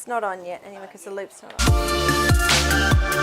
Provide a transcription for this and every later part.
It's not on yet, anyway, because the loop's not on.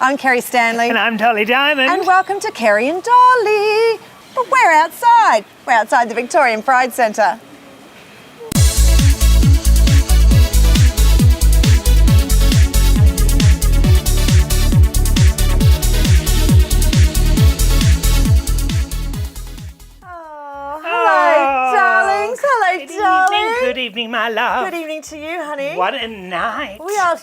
I'm Kerrie Stanley. And I'm Dolly Diamond. And welcome to Kerrie and Dolly. But we're outside. We're outside the Victorian Pride Centre. Good evening, my love. Good evening to you, honey. What a night.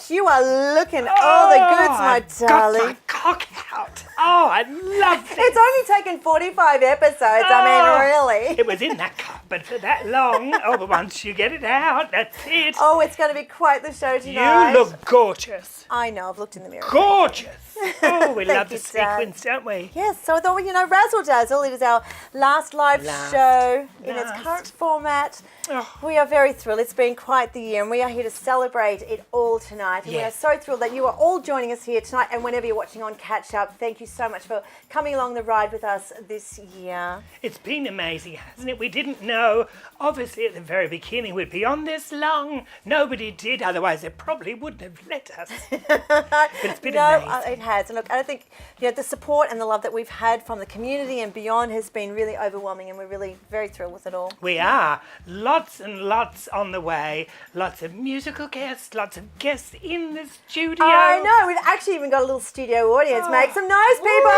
You are looking all the goods, my darling. Got my cock out. Oh, I love it. It's only taken 45 episodes, I mean, really. It was in that cupboard for that long. Oh, but once you get it out, that's it. Oh, it's going to be quite the show tonight. You look gorgeous. I know, I've looked in the mirror. Gorgeous. Oh, we love the you, Dad. sequence, don't we? Yes, so I thought, Razzle Dazzle, it is our last live show in its current format. Oh. We are very thrilled. It's been quite the year, and we are here to celebrate it all tonight. And we are so thrilled that you are all joining us here tonight, and whenever you're watching on Catch Up, thank you so much for coming along the ride with us this year. It's been amazing, hasn't it? We didn't know, obviously, at the very beginning we'd be on this long. Nobody did, otherwise they probably wouldn't have let us. But it's been amazing. It has. And look, I think the support and the love that we've had from the community and beyond has been really overwhelming, and we're really very thrilled with it all. We are. Lots and lots on the way. Lots of musical guests, lots of guests in the studio. I know. We've actually even got a little studio audience. Make some noise, people.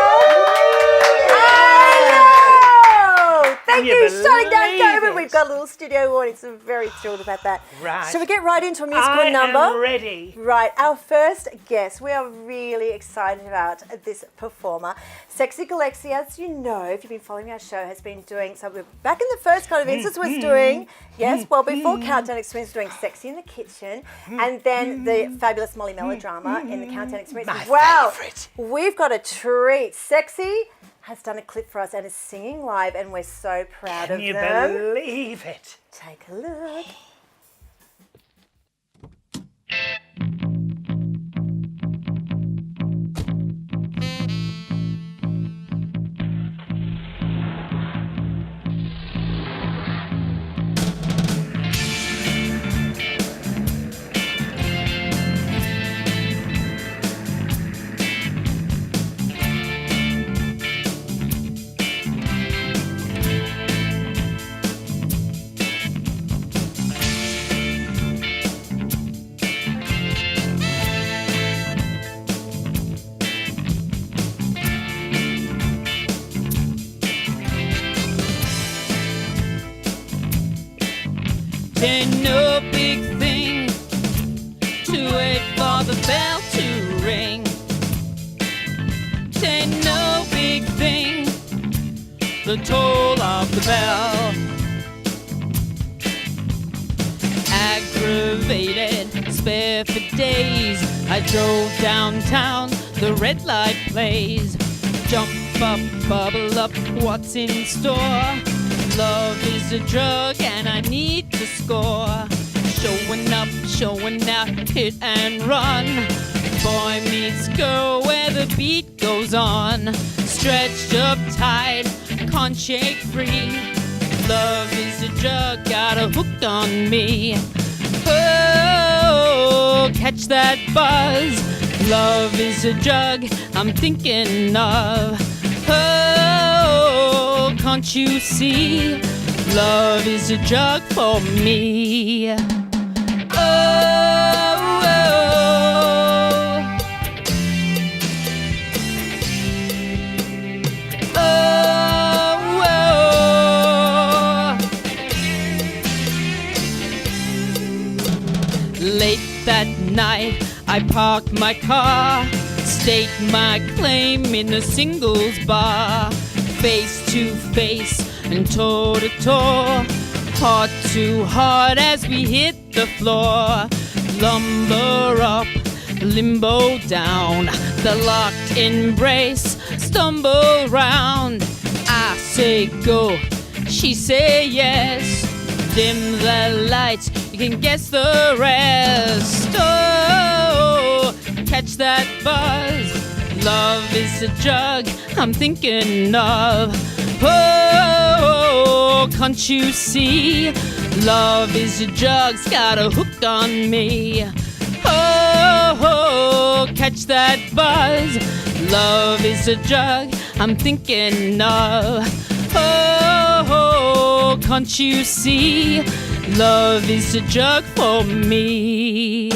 I know. Thank you. Shutting down COVID. We've got a little studio audience. I'm very thrilled about that. Right. Shall we get right into a musical number? I am ready. Right. Our first guest. We are really excited about this performer. Sexy Galexy, as you know, if you've been following our show, has been doing, so we're back in the first kind of instance was doing, before Countdown Experience, doing Sexy in the Kitchen, and then the fabulous Molly Melodrama in the Countdown Experience. My favourite. We've got a treat. Sexy has done a clip for us and is singing live, and we're so proud of them. Can you believe it? Take a look. for the bell to ring. Ain't no big thing, the toll of the bell. Aggravated, spare for days, I drove downtown, the red light plays. Jump up, bubble up, what's in store? Love is a drug and I need to score. Showing up, showing out, hit and run. Boy meets girl where the beat goes on. Stretched up tight, can't shake free. Love is a drug, got a hook on me. Oh, catch that buzz. Love is a drug I'm thinking of. Oh, can't you see? Love is a drug for me. Late that night, I parked my car, state my claim in a singles bar. Face to face and toe to toe, heart to heart as we hit the floor. Lumber up, limbo down, the locked embrace, stumble round. I say go, she say yes. Dim the lights, you can guess the rest. Oh, catch that buzz. Love is a drug I'm thinking of. Oh, can't you see? Love is a drug's got a hook on me. Oh, catch that buzz. Love is a drug I'm thinking of. Oh, can't you see? Love is a drug for me.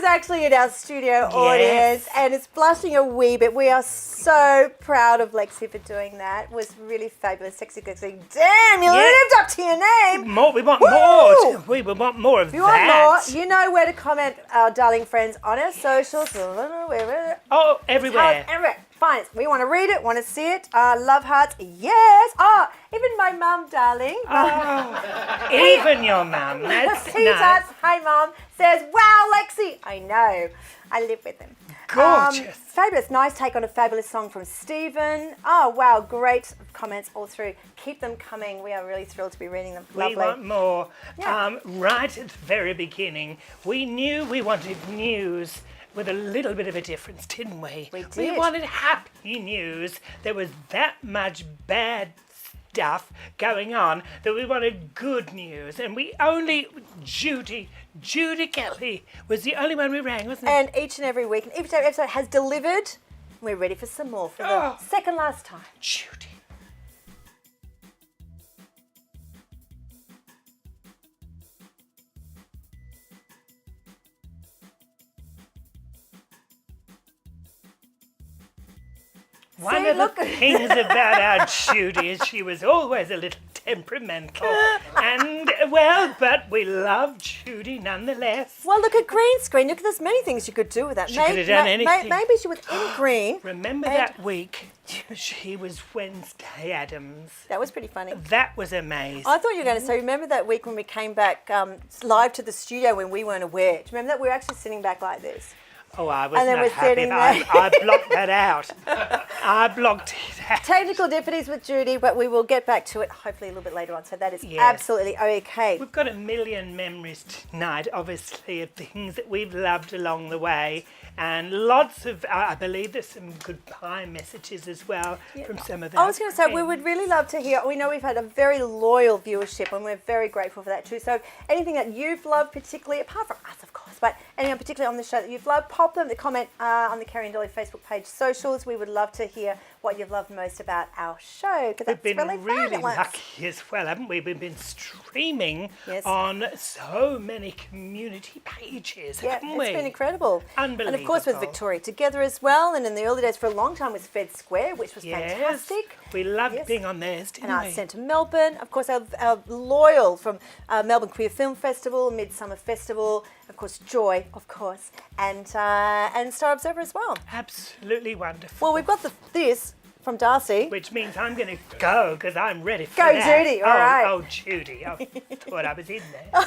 Actually in our studio audience, and it's blushing a wee bit. We are so proud of Lexi for doing that. It was really fabulous. Sexy Galexy. Damn, you lived up to your name. More, we want Woo! more. We want more of you that. Want more? You know where to comment, our darling friends, on our socials. Oh, everywhere. Everywhere. Fine. We want to read it, want to see it. Love hearts, yes. Oh, even my mum, darling. Oh, even your mum. That's Peter, nice. hi mum, says, wow, Lexi. I know. I live with them. Gorgeous. Fabulous. Nice take on a fabulous song from Stephen. Oh, wow. Great comments all through. Keep them coming. We are really thrilled to be reading them. Lovely. We want more. Yeah. Right at the very beginning, we knew we wanted news with a little bit of a difference, didn't we? We did. We wanted happy news. There was that much bad stuff going on that we wanted good news. And we only, Judy Kelly was the only one we rang, wasn't it? And each and every week, and each episode has delivered. We're ready for some more for the second last time. Judy. One of the things about our Judy is she was always a little temperamental. And, well, but we love Judy nonetheless. Well, look at green screen. Look, there's many things you could do with that. She could have done anything. Maybe she was in green. Remember that week? She was Wednesday Addams. That was pretty funny. That was amazing. I thought you were going to say, remember that week when we came back live to the studio when we weren't aware? Do you remember that? We were actually sitting back like this. Oh, I was And then not we're happy. sitting I blocked that out. I blocked it out. Technical difficulties with Judy, but we will get back to it hopefully a little bit later on. So that is Yes. absolutely okay. We've got a million memories tonight, obviously, of things that we've loved along the way. And lots of, I believe there's some goodbye messages as well from some of our I was going to say, we would really love to hear. We know we've had a very loyal viewership and we're very grateful for that too. So anything that you've loved particularly, apart from us, of course, But anyone particularly on the show that you've loved, pop them the comment on the Kerrie and Dolly Facebook page socials. We would love to hear what you've loved most about our show, because that's We've been really fun. lucky as well, haven't we? We've been streaming Yes. on so many community pages, Yeah, haven't it's we? been incredible. Unbelievable. And of course with Victoria Together as well, and in the early days for a long time was Fed Square, which was fantastic. We loved Yes. being on theirs, didn't And Arts we? Centre Melbourne, of course our loyal from Melbourne Queer Film Festival, Midsummer Festival, of course Joy, of course, and Star Observer as well. Absolutely wonderful. Well, we've got this from Darcy. Which means I'm going to go because I'm ready for Go, that. Judy, all right. Oh, Judy. I thought I was in there.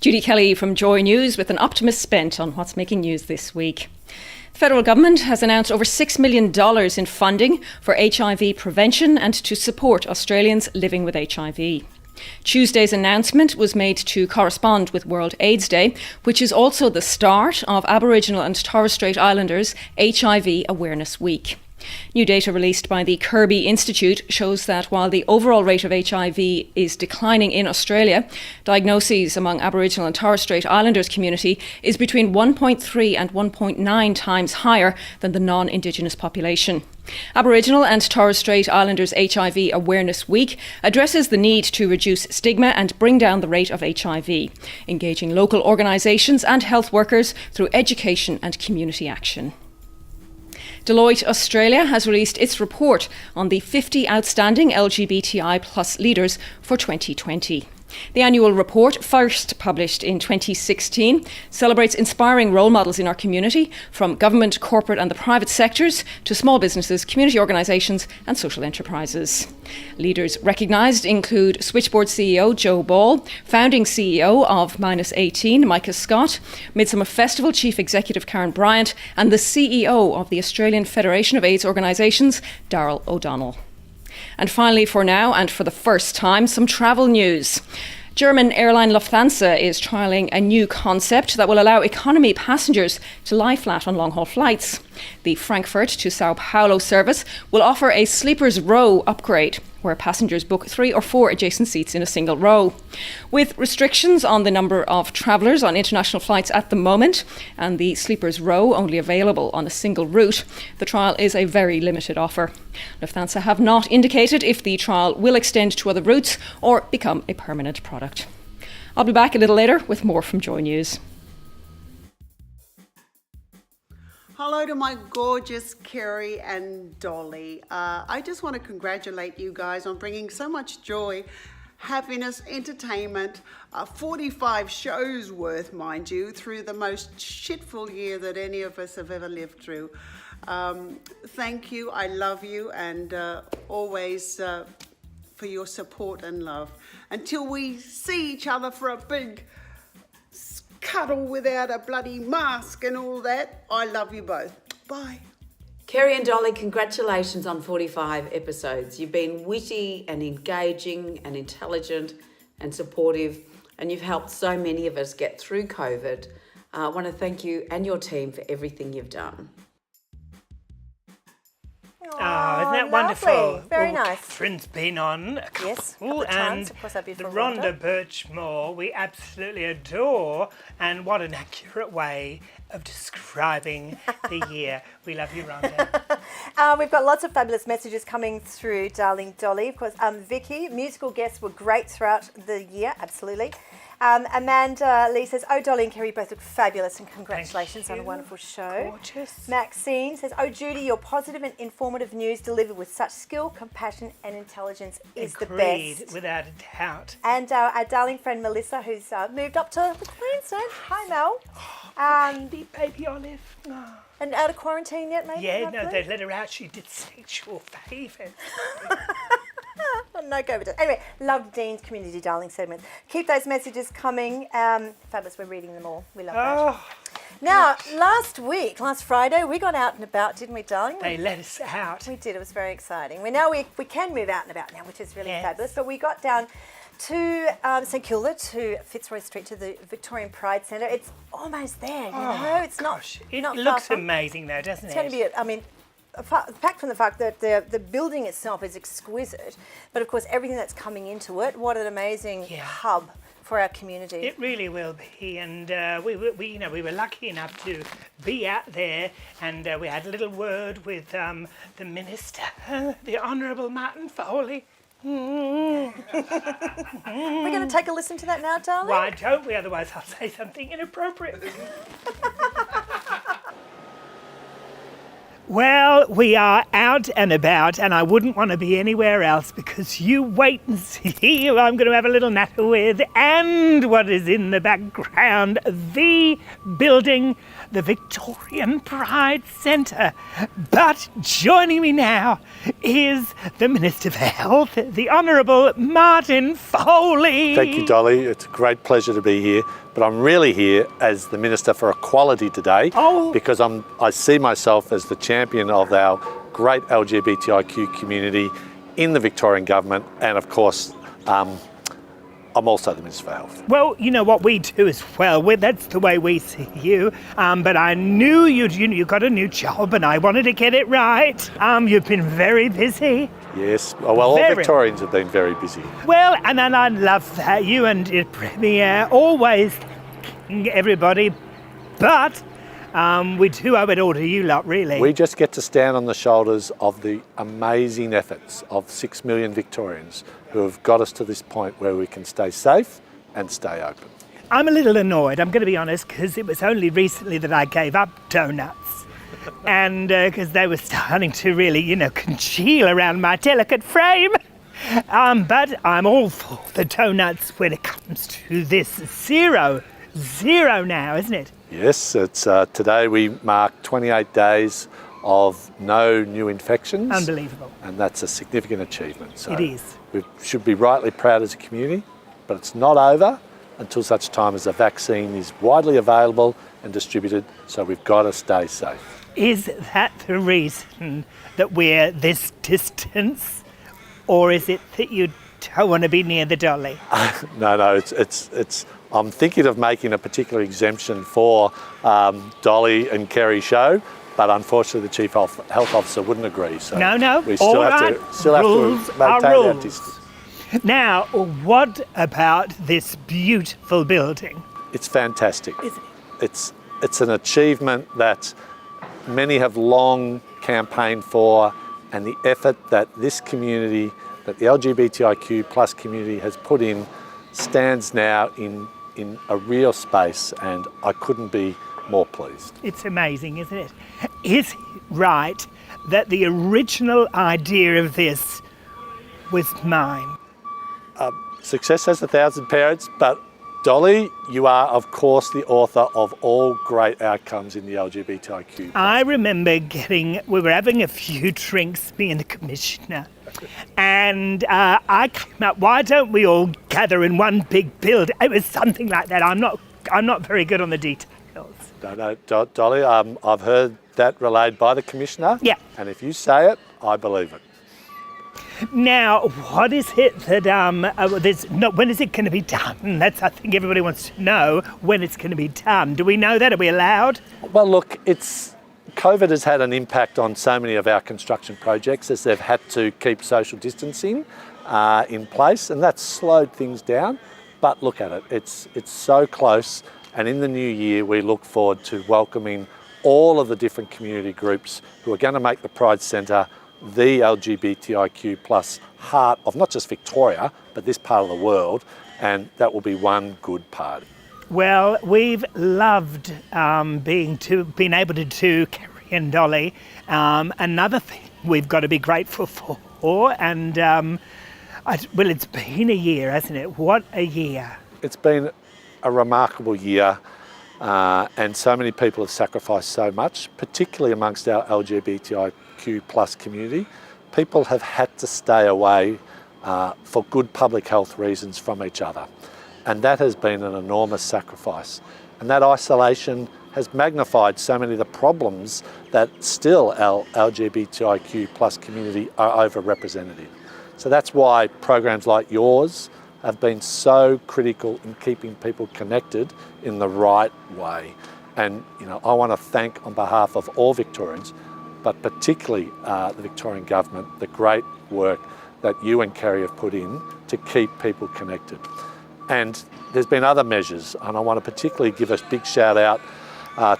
Judy Kelly from Joy News with an optimist bent on what's making news this week. The federal government has announced over $6 million in funding for HIV prevention and to support Australians living with HIV. Tuesday's announcement was made to correspond with World AIDS Day, which is also the start of Aboriginal and Torres Strait Islanders HIV Awareness Week. New data released by the Kirby Institute shows that while the overall rate of HIV is declining in Australia, diagnoses among Aboriginal and Torres Strait Islanders community is between 1.3 and 1.9 times higher than the non-Indigenous population. Aboriginal and Torres Strait Islanders HIV Awareness Week addresses the need to reduce stigma and bring down the rate of HIV, engaging local organisations and health workers through education and community action. Deloitte Australia has released its report on the 50 outstanding LGBTI+ leaders for 2020. The annual report, first published in 2016, celebrates inspiring role models in our community, from government, corporate and the private sectors to small businesses, community organisations and social enterprises. Leaders recognised include Switchboard CEO Joe Ball, founding CEO of Minus 18 Micah Scott, Midsummer Festival Chief Executive Karen Bryant and the CEO of the Australian Federation of AIDS Organisations, Darryl O'Donnell. And finally, for now and for the first time, some travel news. German airline Lufthansa is trialling a new concept that will allow economy passengers to lie flat on long-haul flights. The Frankfurt to Sao Paulo service will offer a sleepers row upgrade, where passengers book 3 or 4 adjacent seats in a single row. With restrictions on the number of travellers on international flights at the moment, and the sleepers row only available on a single route, the trial is a very limited offer. Lufthansa have not indicated if the trial will extend to other routes or become a permanent product. I'll be back a little later with more from Joy News. Hello to my gorgeous Kerrie and Dolly. I just want to congratulate you guys on bringing so much joy, happiness, entertainment, 45 shows worth, mind you, through the most shitful year that any of us have ever lived through. Thank you, I love you, and always for your support and love. Until we see each other for a big cuddle without a bloody mask and all that, I love you both. Bye. Kerrie and Dolly, congratulations on 45 episodes. You've been witty and engaging and intelligent and supportive, and you've helped so many of us get through COVID. I want to thank you and your team for everything you've done. Oh, isn't that lovely. wonderful? Very nice. Catherine's been on a couple, Yes, a couple of times. and Of course, our the beautiful Rhonda Rhonda. Birchmore we absolutely adore, and what an accurate way of describing the year. We love you, Rhonda. We've got lots of fabulous messages coming through, darling Dolly. Of course, Vicky, musical guests were great throughout the year, absolutely. Amanda Lee says, oh, Dolly and Kerrie both look fabulous and congratulations on a you. wonderful show. Gorgeous. Maxine says, oh, Judy, your positive and informative news delivered with such skill, compassion and intelligence is the Agreed, best. without a doubt. And our darling friend Melissa, who's moved up to Queensland. Hi, Mel. Baby Olive. Oh. And out of quarantine yet, maybe? Yeah, no, hopefully? they let her out. She did sexual favours. No COVID. Anyway, love Dean's Community Darling segment. Keep those messages coming. Fabulous, we're reading them all. We love that. Oh, Now, last Friday, we got out and about, didn't we, darling? they let us out. We did. It was very exciting. We can move out and about now, which is really Yes. fabulous. But we got down to St Kilda, to Fitzroy Street, to the Victorian Pride Centre. It's almost there, you know. It's Gosh, not. it not far looks from. amazing though, doesn't It's it? going to be. Apart from the fact that the building itself is exquisite, but of course everything that's coming into it. What an amazing hub for our community. It really will be, and we were lucky enough to be out there, and we had a little word with the Minister, the Honourable Martin Foley. We're going to take a listen to that now, darling. Why don't we? Otherwise I'll say something inappropriate. Well, we are out and about, and I wouldn't want to be anywhere else because you wait and see who I'm going to have a little natter with, and what is in the background, the building, the Victorian Pride Centre. But joining me now is the Minister for Health, the Honourable Martin Foley. Thank you, Dolly. It's a great pleasure to be here. But I'm really here as the Minister for Equality today because I see myself as the champion of our great LGBTIQ community in the Victorian Government, and of course, I'm also the Minister for Health. Well, you know what we do as well. That's the way we see you. But I knew you got a new job, and I wanted to get it right. You've been very busy. Yes. Well, all Victorians have been very busy. Well, and I love that. You and your Premier always thanking everybody. But we do owe it all to you lot, really. We just get to stand on the shoulders of the amazing efforts of 6 million Victorians who have got us to this point where we can stay safe and stay open. I'm a little annoyed, I'm going to be honest, because it was only recently that I gave up donuts. And because they were starting to really, congeal around my delicate frame. But I'm all for the donuts when it comes to this zero now, isn't it? Yes, it's today we mark 28 days of no new infections. Unbelievable. And that's a significant achievement. So it is. We should be rightly proud as a community, but it's not over until such time as a vaccine is widely available and distributed, so we've got to stay safe. Is that the reason that we're this distance, or is it that you don't want to be near the dolly? No, it's. I'm thinking of making a particular exemption for Dolly and Kerrie show, but unfortunately the Chief Health Officer wouldn't agree. So no. We still have to maintain our distance. Now, what about this beautiful building? It's fantastic. Isn't it? It's an achievement that many have long campaigned for, and the effort that this community, that the LGBTIQ plus community has put in, stands now in a real space, and I couldn't be more pleased. It's amazing, isn't it? Is it right that the original idea of this was mine? Success has 1,000 parents, but Dolly, you are, of course, the author of all great outcomes in the LGBTIQ. I remember we were having a few drinks, me and the Commissioner, and I came up, why don't we all gather in one big building? It was something like that. I'm not very good on the details. No, Dolly, I've heard that relayed by the Commissioner. Yeah. And if you say it, I believe it. Now, what is it that when is it going to be done? That's, I think everybody wants to know when it's going to be done. Do we know that? Are we allowed? Well, look, COVID has had an impact on so many of our construction projects as they've had to keep social distancing in place, and that's slowed things down. But look at it, it's so close, and in the new year we look forward to welcoming all of the different community groups who are going to make the Pride Centre the LGBTIQ plus heart of not just Victoria, but this part of the world, and that will be one good party. Well, we've loved being able to do Kerrie and Dolly. Another thing we've got to be grateful for, and it's been a year, hasn't it? What a year. It's been a remarkable year, and so many people have sacrificed so much, particularly amongst our LGBTIQ plus community. People have had to stay away for good public health reasons from each other. And that has been an enormous sacrifice. And that isolation has magnified so many of the problems that still our LGBTIQ plus community are overrepresented. So that's why programs like yours have been so critical in keeping people connected in the right way. And I want to thank on behalf of all Victorians, but particularly the Victorian Government, the great work that you and Kerrie have put in to keep people connected. And there's been other measures, and I want to particularly give a big shout out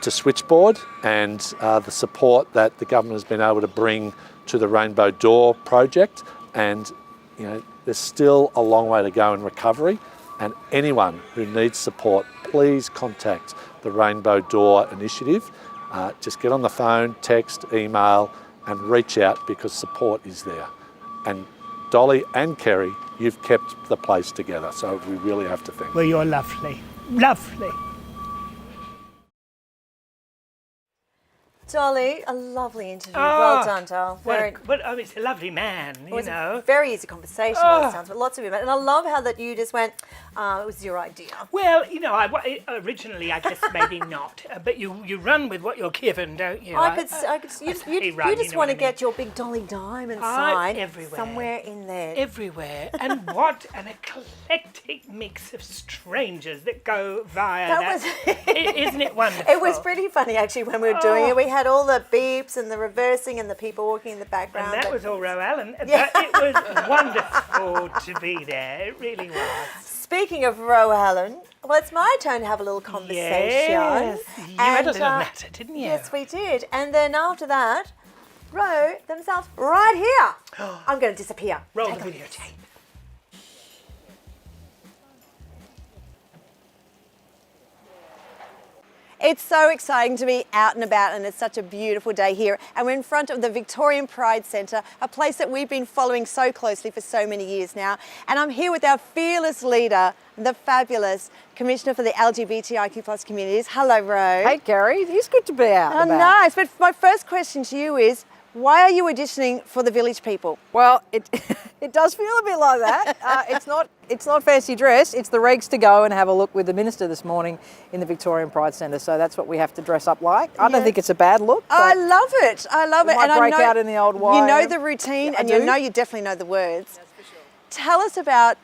to Switchboard and the support that the government has been able to bring to the Rainbow Door project. And there's still a long way to go in recovery, and anyone who needs support, please contact the Rainbow Door Initiative. Just get on the phone, text, email, and reach out, because support is there. And Dolly and Kerrie, you've kept the place together, so we really have to thank you. Well, you're lovely. Lovely. Dolly, a lovely interview. Well done, Doll. He's a lovely man, It was a very easy conversation, by the sounds, but lots of women. And I love how that you just went, it was your idea. Well, originally I guess maybe not, but you run with what you're given, don't you? I could. You just want to get your big Dolly Diamond sign everywhere. somewhere in there. Everywhere. And what an eclectic mix of strangers that go via that. Isn't it wonderful? It was pretty funny, actually, when we were doing it. We had all the beeps and the reversing and the people walking in the background. And that was all Roe Allen. Yeah. But it was wonderful to be there. It really was. Speaking of Roe Allen, well, it's my turn to have a little conversation. Yes, you had a little natter, didn't you? Yes, we did. And then after that, Roe themselves right here. I'm going to disappear. Roll the videotape. It's so exciting to be out and about, and it's such a beautiful day here. And we're in front of the Victorian Pride Centre, a place that we've been following so closely for so many years now. And I'm here with our fearless leader, the fabulous Commissioner for the LGBTIQ communities. Hello, Ro. Hey, Kerrie. It's good to be out and about. Nice. But my first question to you is, why are you auditioning for the village people? Well, it does feel a bit like that. It's not fancy dress. It's the regs to go and have a look with the minister this morning in the Victorian Pride Centre. So that's what we have to dress up like. I don't think it's a bad look. I love it. I love it. Might and break I know out in the old wire. You know the routine, Yeah, and I you do. know you definitely know the words. Yes, for sure. Tell us about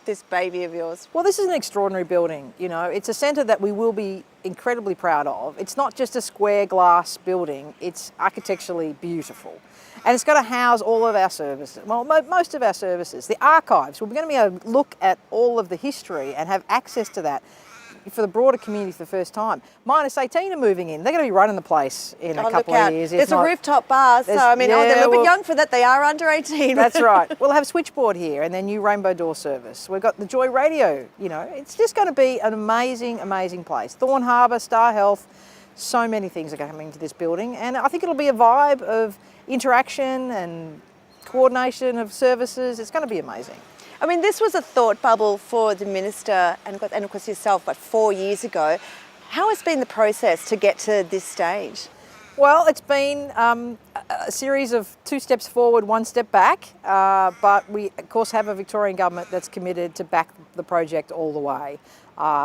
this baby of yours. Well, this is an extraordinary building. It's a centre that we will be incredibly proud of. It's not just a square glass building. It's architecturally beautiful. And it's got to house all of our services, well, most of our services. The archives, we're going to be able to look at all of the history and have access to that for the broader community for the first time. Minus 18 are moving in. They're going to be running the place in a couple of years. There's a rooftop bar, so I mean, they're a little bit young for that. They are under 18. That's right. We'll have Switchboard here and their new Rainbow Door service. We've got the Joy Radio, It's just going to be an amazing, amazing place. Thorn Harbour, Star Health, so many things are coming to this building. And I think it'll be a vibe of interaction and coordination of services. It's going to be amazing. I mean, this was a thought bubble for the minister and of course yourself, but 4 years ago. How has been the process to get to this stage? Well, it's been a series of 2 steps forward, 1 step back, but we, of course, have a Victorian government that's committed to back the project all the way.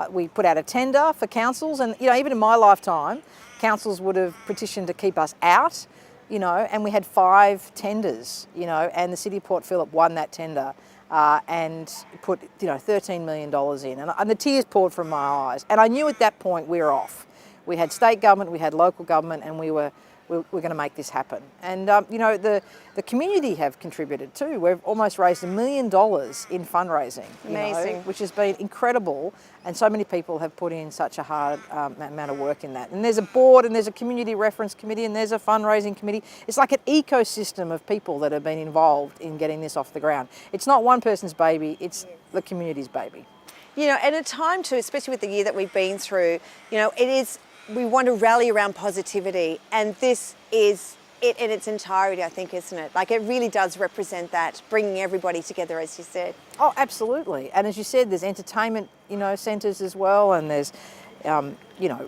We put out a tender for councils, and even in my lifetime, councils would have petitioned to keep us out, and we had 5 tenders, and the City of Port Phillip won that tender. And put $13 million in, and the tears poured from my eyes. And I knew at that point we were off. We had state government, we had local government, and we were going to make this happen. And the community have contributed too. We've almost raised $1 million in fundraising, Amazing. Which has been incredible. And so many people have put in such a hard amount of work in that. And there's a board, and there's a community reference committee, and there's a fundraising committee. It's like an ecosystem of people that have been involved in getting this off the ground. It's not one person's baby, it's the community's baby. And a time too, especially with the year that we've been through, we want to rally around positivity, and this is it in its entirety, I think, isn't it? Like, it really does represent that, bringing everybody together, as you said. Oh, absolutely. And as you said, there's entertainment, centres as well, and there's,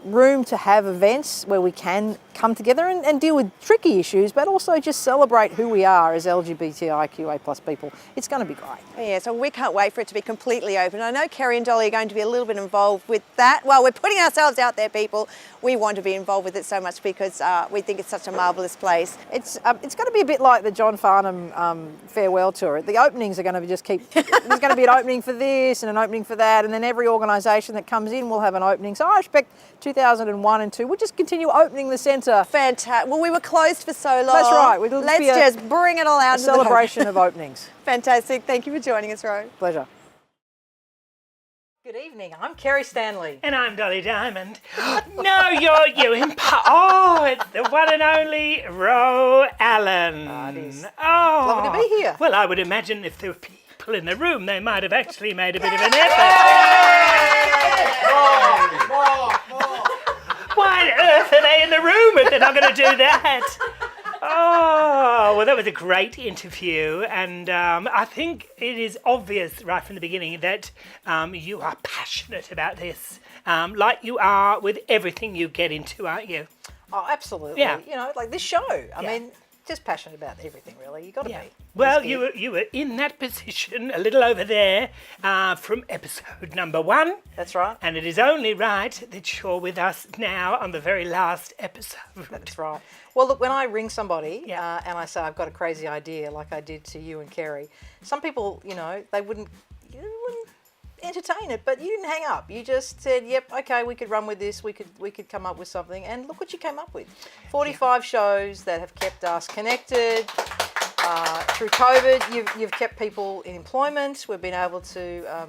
room to have events where we can come together and deal with tricky issues, but also just celebrate who we are as LGBTIQA+ people. It's going to be great. Yeah, so we can't wait for it to be completely open. I know Kerrie and Dolly are going to be a little bit involved with that. Well, we're putting ourselves out there, people. We want to be involved with it so much because we think it's such a marvellous place. It's going to be a bit like the John Farnham farewell tour. The openings are going to just keep... There's going to be an opening for this and an opening for that, and then every organisation that comes in will have an opening. So I expect 2001 and 2, we'll just continue opening the centre. Fantastic. Well, we were closed for so long. That's right. Let's just bring it all out. A celebration of openings. Fantastic. Thank you for joining us, Ro. Pleasure. Good evening. I'm Kerrie Stanley. And I'm Dolly Diamond. No, you're it's the one and only Ro Allen. It is. Oh, Lovely to be here. Well, I would imagine if there were people in the room, they might have actually made a bit of an effort. Why on earth are they in the room if they're not going to do that? Oh, well, that was a great interview, and I think it is obvious right from the beginning that you are passionate about this, like you are with everything you get into, aren't you? Oh, absolutely. Yeah. You know, like this show. I mean, just passionate about everything, really. You got to be. Well, you were in that position a little over there from episode number 1. That's right. And it is only right that you're with us now on the very last episode. That's right. Well, look, when I ring somebody and I say I've got a crazy idea, like I did to you and Kerrie, some people, you know, they wouldn't entertain it, but you didn't hang up. You just said, "Yep, okay, we could run with this. We could come up with something." And look what you came up with: 45 shows that have kept us connected. Through COVID, you've kept people in employment. We've been able to,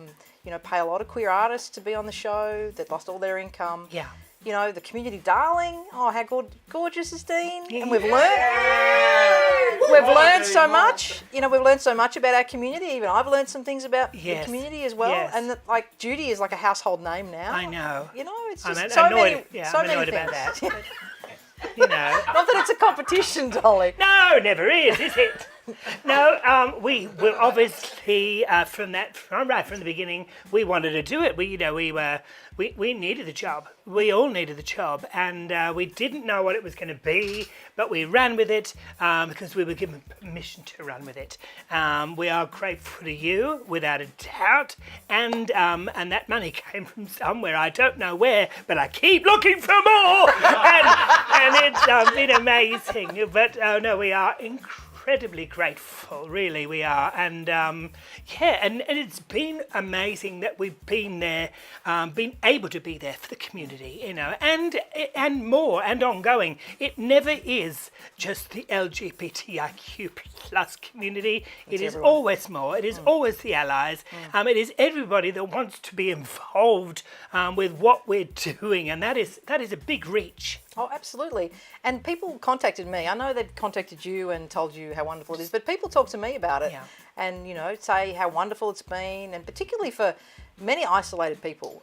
pay a lot of queer artists to be on the show that lost all their income. Yeah. You know, the community darling. Oh, how gorgeous is Dean? Yeah. And we've learned so much. You know, we've learned so much about our community. Even I've learned some things about the community as well. Yes. And like Judy is like a household name now. I know. You know, it's I'm just annoyed many about things. that. You know. Not that it's a competition, Dolly. No, never is it? No, we were obviously right from the beginning. We wanted to do it. We needed the job. We all needed the job, and we didn't know what it was going to be, but we ran with it because we were given permission to run with it. We are grateful to you, without a doubt, and that money came from somewhere. I don't know where, but I keep looking for more, and it's been amazing. But no, we are incredibly grateful, really we are, and and it's been amazing that we've been there, been able to be there for the community, you know, and more and ongoing. It never is just the LGBTIQ plus community. It is always more. It is always the allies. It is everybody that wants to be involved with what we're doing, and that is a big reach. Oh, absolutely. And people contacted me. I know they've contacted you and told you how wonderful it is, but people talk to me about it and, you know, say how wonderful it's been, and particularly for many isolated people,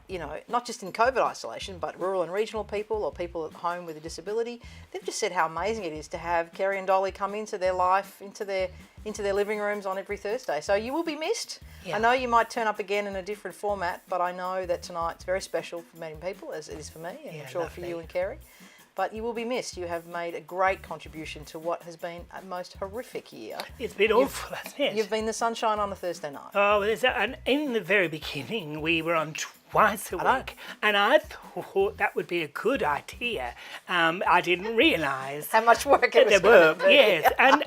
you know, not just in COVID isolation, but rural and regional people or people at home with a disability. They've just said how amazing it is to have Kerrie and Dolly come into their life, into their living rooms on every Thursday. So you will be missed. Yeah. I know you might turn up again in a different format, but I know that tonight's very special for many people, as it is for me, and I'm sure for you and Kerrie. But you will be missed. You have made a great contribution to what has been a most horrific year. It's been awful, hasn't it? You've been the sunshine on a Thursday night. Oh, and in the very beginning, we were on twice a week, and I thought that would be a good idea. I didn't realise how much work it was going to be. Yes, and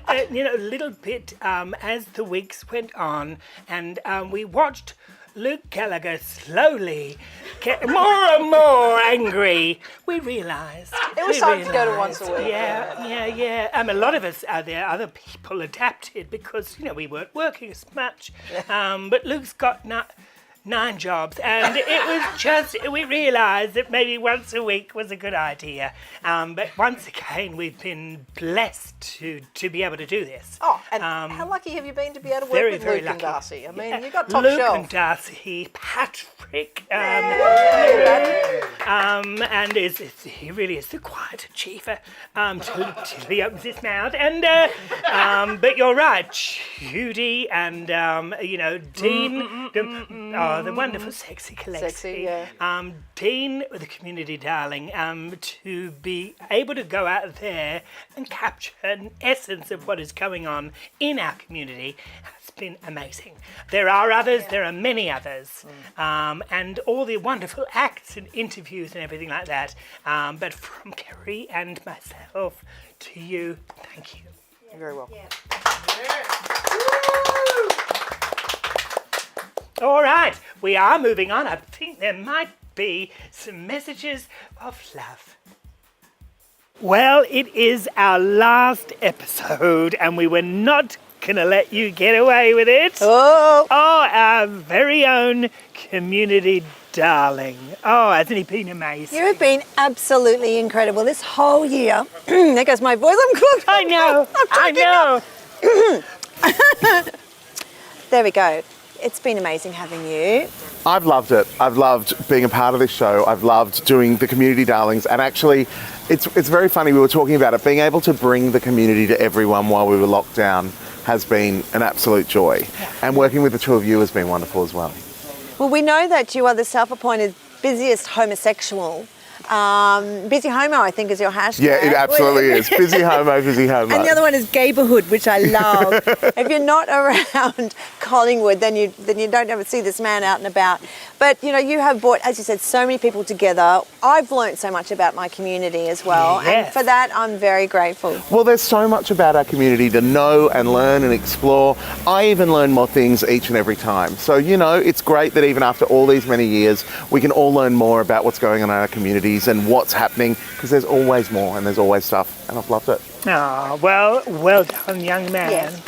little bit as the weeks went on, and we watched Luke Gallagher slowly get more and more angry. We realised. It was time to go to once a week. Yeah. A lot of us, other people adapted because, you know, we weren't working as much. But Luke's got 9 jobs, and it was just, we realised that maybe once a week was a good idea. But once again, we've been blessed to be able to do this. Oh, and how lucky have you been to be able to work with Luke and Darcy? I mean, you got top Luke shelf. and Darcy, Patrick, and he really is the quiet achiever till he opens his mouth. And but you're right, Judy and Dean. The wonderful sexy Galexy. Sexy, yeah. Dean, the community darling, to be able to go out there and capture an essence of what is going on in our community has been amazing. There are others, there are many others, and all the wonderful acts and interviews and everything like that. But from Kerrie and myself to you, thank you. You're very welcome. All right, we are moving on. I think there might be some messages of love. Well, it is our last episode, and we were not gonna let you get away with it. Oh, Our very own community darling. Oh, hasn't he been amazing? you have been absolutely incredible this whole year. There goes my voice. I'm cooked. I know. There we go. It's been amazing having you. I've loved it. I've loved being a part of this show. I've loved doing the Community Darlings, and actually it's very funny, we were talking about it, being able to bring the community to everyone while we were locked down has been an absolute joy. And working with the two of you has been wonderful as well. Well, we know that you are the self-appointed busiest homosexual. Busy Homo, I think, is your hashtag. Yeah, it absolutely is. Busy homo, busy homo. And the other one is Gayborhood, which I love. If you're not around Collingwood, then you don't ever see this man out and about. But you know, you have brought, as you said, so many people together. I've learnt so much about my community as well, Yes. and for that I'm very grateful. Well, there's so much about our community to know and learn and explore. I even learn more things each and every time. So, you know, it's great that even after all these many years, we can all learn more about what's going on in our communities and what's happening, because there's always more and there's always stuff, and I've loved it. Oh, well done, young man. Yes.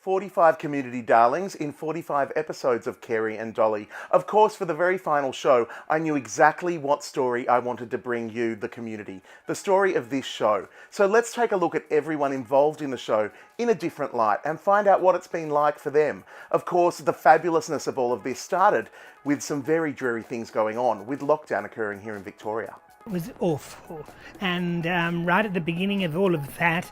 45 community darlings in 45 episodes of Kerrie and Dolly. Of course, for the very final show, I knew exactly what story I wanted to bring you, the community, the story of this show. So let's take a look at everyone involved in the show in a different light and find out what it's been like for them. Of course, the fabulousness of all of this started with some very dreary things going on, with lockdown occurring here in Victoria. It was awful. And right at the beginning of all of that,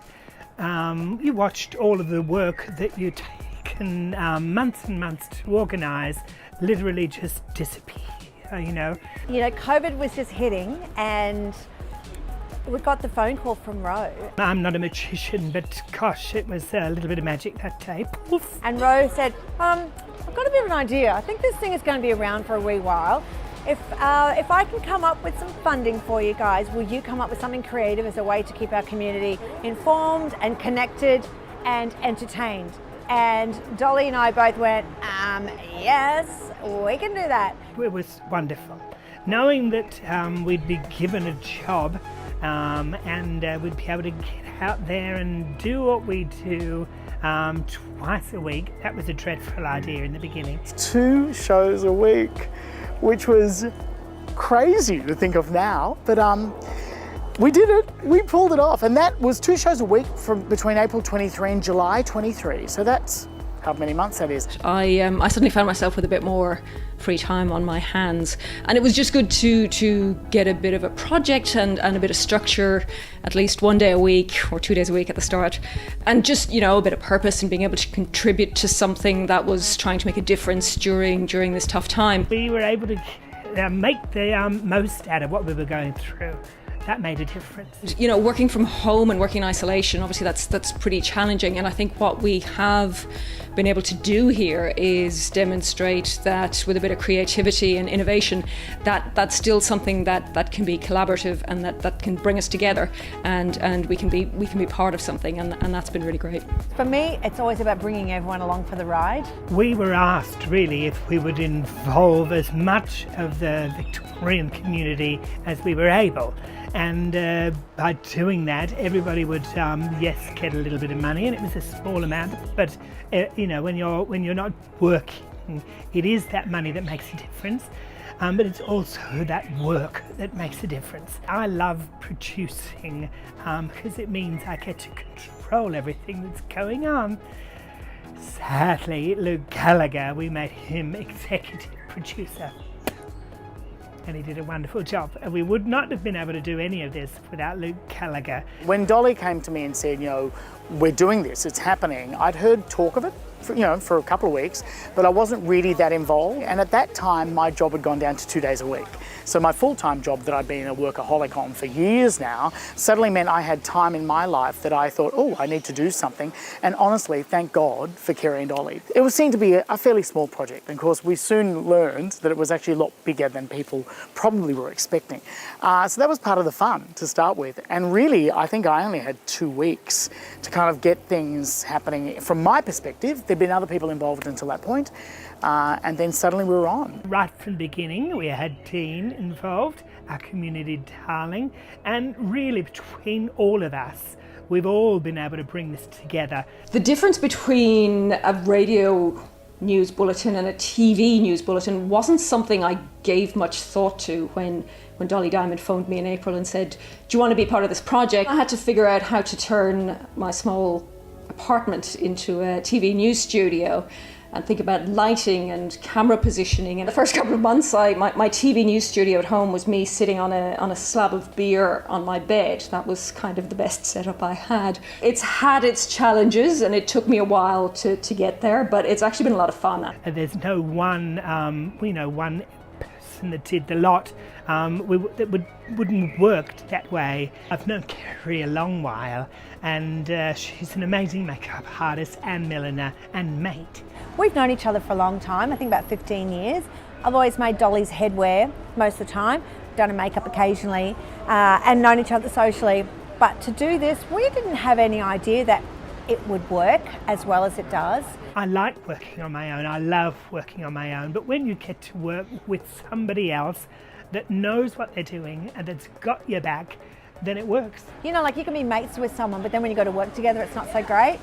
you watched all of the work that you'd taken months and months to organise literally just disappear, you know. You know, COVID was just hitting and we got the phone call from Ro. I'm not a magician, but gosh, it was a little bit of magic that day. Poof. And Ro said, I've got a bit of an idea. I think this thing is going to be around for a wee while. If I can come up with some funding for you guys, will you come up with something creative as a way to keep our community informed and connected and entertained? And Dolly and I both went, yes, we can do that. It was wonderful. Knowing that we'd be given a job and we'd be able to get out there and do what we do twice a week, that was a dreadful idea in the beginning. 2 shows a week, which was crazy to think of now, but we did it, we pulled it off, and that was 2 shows a week from between April 23 and July 23, so that's how many months that is. I suddenly found myself with a bit more free time on my hands, and it was just good to get a bit of a project and a bit of structure, at least 1 day a week or 2 days a week at the start, and just, you know, a bit of purpose and being able to contribute to something that was trying to make a difference during this tough time. We were able to make the most out of what we were going through. That made a difference. You know, working from home and working in isolation, obviously that's pretty challenging, and I think what we have been able to do here is demonstrate that with a bit of creativity and innovation, that's still something that can be collaborative and that can bring us together, and we can be part of something, and that's been really great. For me, it's always about bringing everyone along for the ride. We were asked really if we would involve as much of the Victorian community as we were able. And by doing that, everybody would, yes, get a little bit of money, and it was a small amount. But you know, when you're not working, it is that money that makes a difference. But it's also that work that makes a difference. I love producing because it means I get to control everything that's going on. Sadly, Luke Gallagher, we made him executive producer. And he did a wonderful job. And we would not have been able to do any of this without Luke Gallagher. When Dolly came to me and said, you know, we're doing this, it's happening, I'd heard talk of it for a couple of weeks, but I wasn't really that involved. And at that time, my job had gone down to 2 days a week. So my full-time job that I'd been a workaholic on for years now suddenly meant I had time in my life that I thought, oh, I need to do something. And honestly, thank God for Kerrie and Dolly. It was seen to be a fairly small project. And of course, we soon learned that it was actually a lot bigger than people probably were expecting. So that was part of the fun to start with. And really, I think I only had 2 weeks to kind of get things happening. From my perspective, there'd been other people involved until that point. and then suddenly we were on. Right from the beginning, we had Dean involved, our community darling, and really between all of us, we've all been able to bring this together. The difference between a radio news bulletin and a TV news bulletin wasn't something I gave much thought to when Dolly Diamond phoned me in April and said, do you want to be part of this project? I had to figure out how to turn my small apartment into a TV news studio and think about lighting and camera positioning. And the first couple of months, my TV news studio at home was me sitting on a slab of beer on my bed. That was kind of the best setup I had. It's had its challenges, and it took me a while to get there, but it's actually been a lot of fun. There's no one, one person that did the lot that wouldn't work that way. I've known Kerrie a long while, and she's an amazing makeup artist and milliner and mate. We've known each other for a long time, I think about 15 years. I've always made Dolly's headwear most of the time, done her makeup occasionally, and known each other socially. But to do this, we didn't have any idea that it would work as well as it does. I like working on my own, I love working on my own, but when you get to work with somebody else that knows what they're doing and that's got your back, then it works. You know, like you can be mates with someone, but then when you go to work together, it's not so great.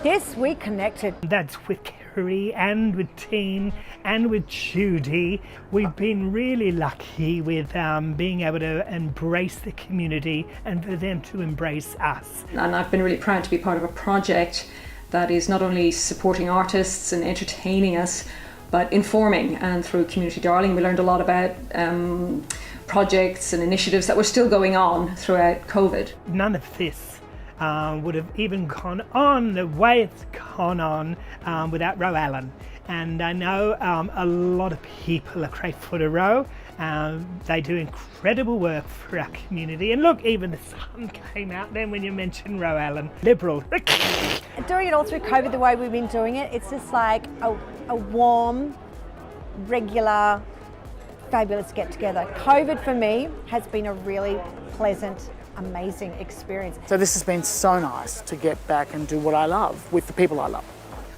This, we connected. That's with Kerrie and with Dean and with Judy. We've been really lucky with being able to embrace the community and for them to embrace us. And I've been really proud to be part of a project that is not only supporting artists and entertaining us, but informing. And through Community Darling, we learned a lot about projects and initiatives that were still going on throughout COVID. None of this would have even gone on the way it's gone on without Ro Allen. And I know a lot of people are grateful to Ro. They do incredible work for our community. And look, even the sun came out then when you mentioned Ro Allen. Liberal. Doing it all through COVID the way we've been doing it, it's just like a warm, regular, fabulous get-together. COVID for me has been a really pleasant, amazing experience. So this has been so nice to get back and do what I love with the people I love.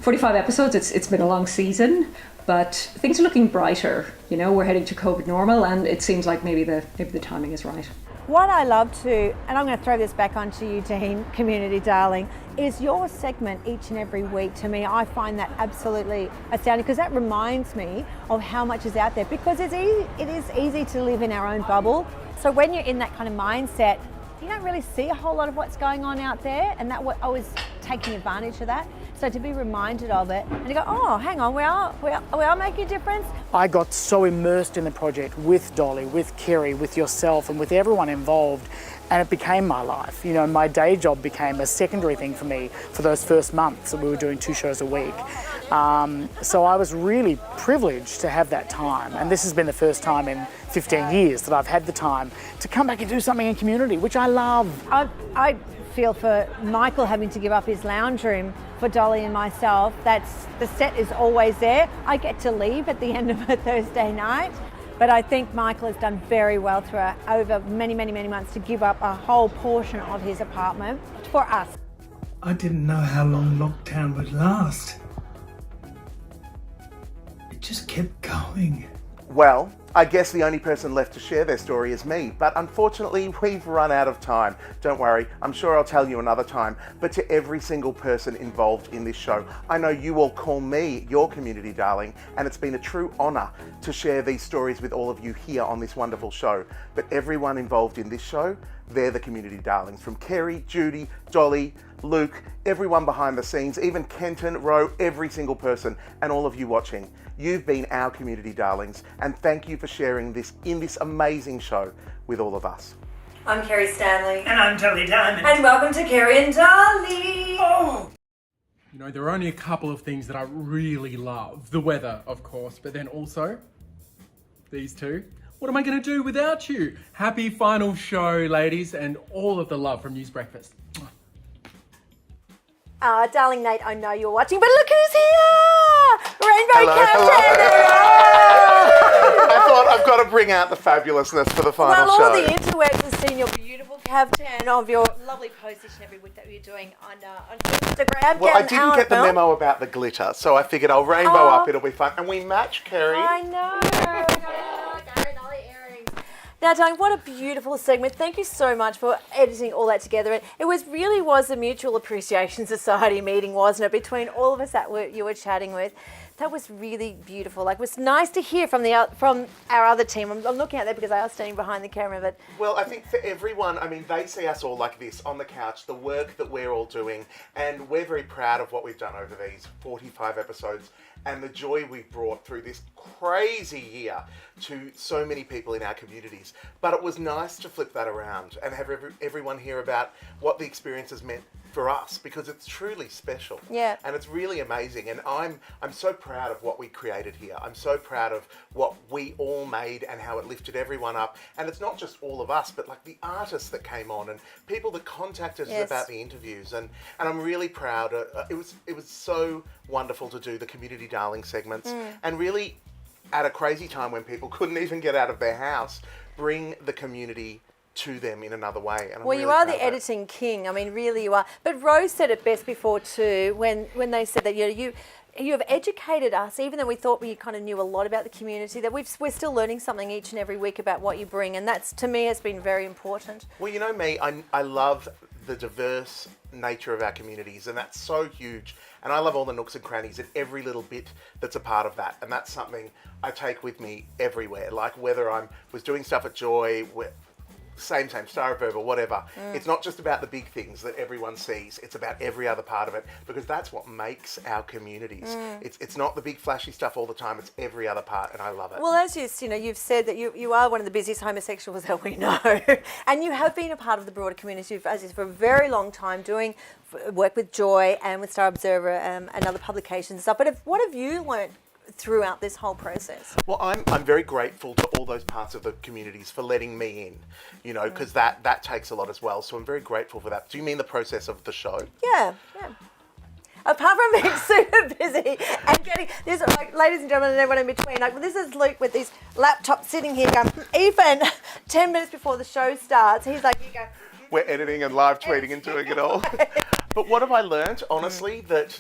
45 episodes, it's been a long season, but things are looking brighter. You know, we're heading to COVID normal, and it seems like maybe the timing is right. What I love to, and I'm going to throw this back onto you, Dean, Community Darling, is your segment each and every week. To me, I find that absolutely astounding, because that reminds me of how much is out there, because it is easy to live in our own bubble. So when you're in that kind of mindset, you don't really see a whole lot of what's going on out there, and that I was taking advantage of that. So to be reminded of it and to go, oh, hang on, we are making a difference. I got so immersed in the project with Dolly, with Kerrie, with yourself, and with everyone involved, and it became my life. You know, my day job became a secondary thing for me for those first months that we were doing 2 shows a week. So I was really privileged to have that time, and this has been the first time in 15 years that I've had the time to come back and do something in community, which I love. I feel for Michael having to give up his lounge room for Dolly and myself. The set is always there. I get to leave at the end of a Thursday night, but I think Michael has done very well through over many, many, many months to give up a whole portion of his apartment for us. I didn't know how long lockdown would last. It just kept going. Well, I guess the only person left to share their story is me, but unfortunately we've run out of time. Don't worry, I'm sure I'll tell you another time. But to every single person involved in this show, I know you all call me your community darling, and it's been a true honour to share these stories with all of you here on this wonderful show. But everyone involved in this show, they're the community darlings. From Kerrie, Judy, Dolly, Luke, everyone behind the scenes, even Kenton, Ro, every single person, and all of you watching. You've been our community darlings, and thank you for sharing this in this amazing show with all of us. I'm Kerrie Stanley. And I'm Dolly Diamond. And welcome to Kerrie and Dolly. Oh! You know, there are only a couple of things that I really love. The weather, of course, but then also these two. What am I going to do without you? Happy final show, ladies, and all of the love from News Breakfast. Darling Nate, I know you're watching, but look who's here! Rainbow Captain! I thought I've got to bring out the fabulousness for the final show. Well, all the interwebs have seen your beauty. beautiful caption of your lovely post each and every week that you're doing on Instagram. Well, I didn't get the memo about the glitter, so I figured I'll rainbow up, it'll be fun. And we match, Kerrie. I know. Kerrie Dolly earrings. Now, darling, what a beautiful segment. Thank you so much for editing all that together. It was a Mutual Appreciation Society meeting, wasn't it, between all of us that you were chatting with. That was really beautiful. Like, it was nice to hear from our other team. I'm looking at that because I was standing behind the camera, but... Well, I think for everyone, I mean, they see us all like this on the couch, the work that we're all doing, and we're very proud of what we've done over these 45 episodes and the joy we've brought through this crazy year to so many people in our communities. But it was nice to flip that around and have everyone hear about what the experience has meant for us, because it's truly special. Yeah. And it's really amazing. And I'm so proud of what we created here. I'm so proud of what we all made and how it lifted everyone up. And it's not just all of us, but like the artists that came on and people that contacted us about the interviews. And I'm really proud. It was so wonderful to do the Community Darling segments and really, at a crazy time when people couldn't even get out of their house, bring the community to them in another way. And well, you are the editing king. I mean, really you are. But Rose said it best before too, when they said that you have educated us, even though we thought we kind of knew a lot about the community, that we're still learning something each and every week about what you bring, and that's, to me, has been very important. Well, you know me, I love the diverse nature of our communities, and that's so huge. And I love all the nooks and crannies and every little bit that's a part of that. And that's something I take with me everywhere. Like whether I was doing stuff at Joy, same, Star of Verbal, whatever. It's not just about the big things that everyone sees. It's about every other part of it, because that's what makes our communities. It's not the big flashy stuff all the time. It's every other part, and I love it. Well, as you've said that you are one of the busiest homosexuals that we know, and you have been a part of the broader community for a very long time, doing work with Joy and with Star Observer and other publications and stuff. But what have you learned throughout this whole process? Well, I'm very grateful to all those parts of the communities for letting me in, you know, because that takes a lot as well. So I'm very grateful for that. Do you mean the process of the show? Yeah. Apart from being super busy and getting this, like, ladies and gentlemen, and everyone in between, like, this is Luke with his laptop sitting here going, even 10 minutes before the show starts, he's like, you go. We're editing and live tweeting and doing it all. But what have I learned? Honestly, that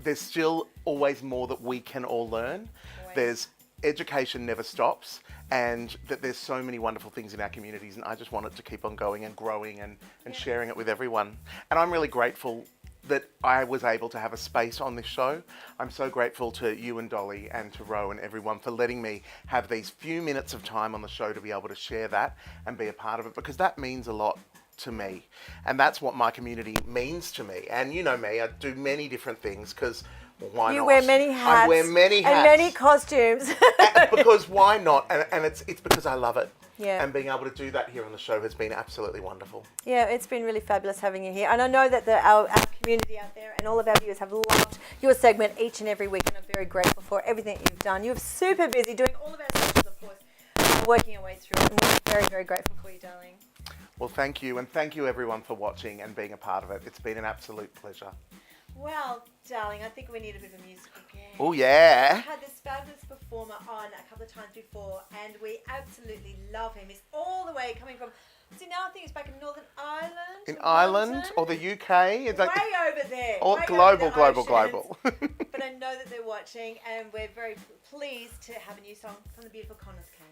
there's still always more that we can all learn. There's education never stops, and that there's so many wonderful things in our communities, and I just want it to keep on going and growing and sharing it with everyone. And I'm really grateful that I was able to have a space on this show. I'm so grateful to you and Dolly and to Ro and everyone for letting me have these few minutes of time on the show to be able to share that and be a part of it, because that means a lot to me. And that's what my community means to me. And you know me, I do many different things because why not? You wear many hats. I wear many hats. And many costumes. Because why not? And it's because I love it. Yeah. And being able to do that here on the show has been absolutely wonderful. Yeah, it's been really fabulous having you here. And I know that our community out there and all of our viewers have loved your segment each and every week, and I'm very grateful for everything that you've done. You're super busy doing all of our socials, of course, working your way through it. And we're very, very grateful for you, darling. Well, thank you. And thank you, everyone, for watching and being a part of it. It's been an absolute pleasure. Well, darling, I think we need a bit of a musical guest. Oh, yeah. We've had this fabulous performer on a couple of times before, and we absolutely love him. He's all the way coming from, see, now I think he's back in Northern Ireland. In Ireland or the UK? Way over there. Oh, way global. But I know that they're watching, and we're very pleased to have a new song from the beautiful Conleth Kane.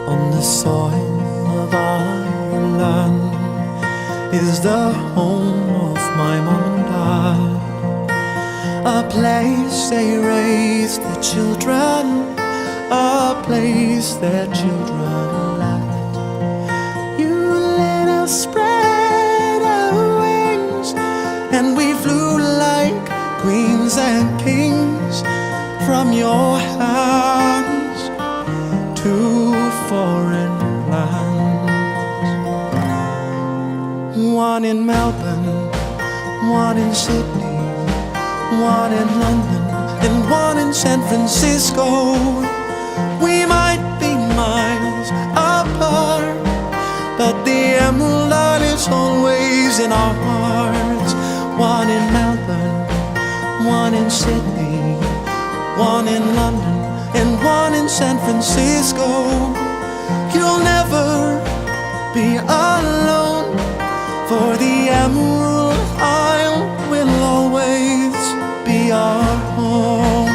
On the soil of Ireland is the home of my mom and dad, a place they raise their children, a place their children left. You let us spread our wings, and we flew like queens and kings from your hands to foreign lands. One in Melbourne, one in Sydney, one in London, and one in San Francisco. We might be miles apart, but the emerald is always in our hearts. One in Melbourne, one in Sydney, one in London, and one in San Francisco. You'll never be alone, for the Emerald Isle will always be our home.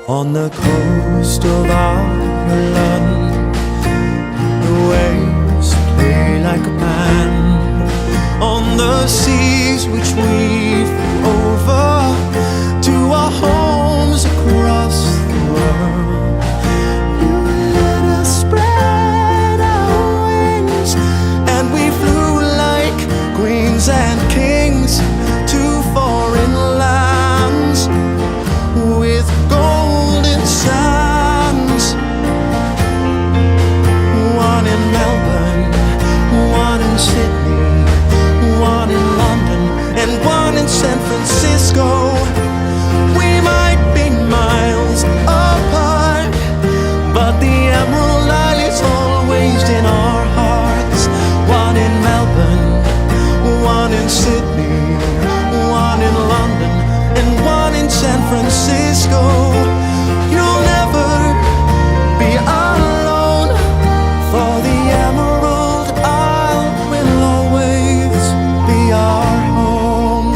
On the coast of Ireland, the waves play like a band. On the seas which we flew over to our homes across the world, you let us spread our wings, and we flew like queens and kings to foreign lands with golden sands. One in Melbourne, one in Sydney, one in London, and one in San Francisco. We might be miles apart, but the Emerald Isle is always in our hearts. One in Melbourne, one in Sydney, one in London, and one in San Francisco. You'll never be alone, for the Emerald Isle will always be our home.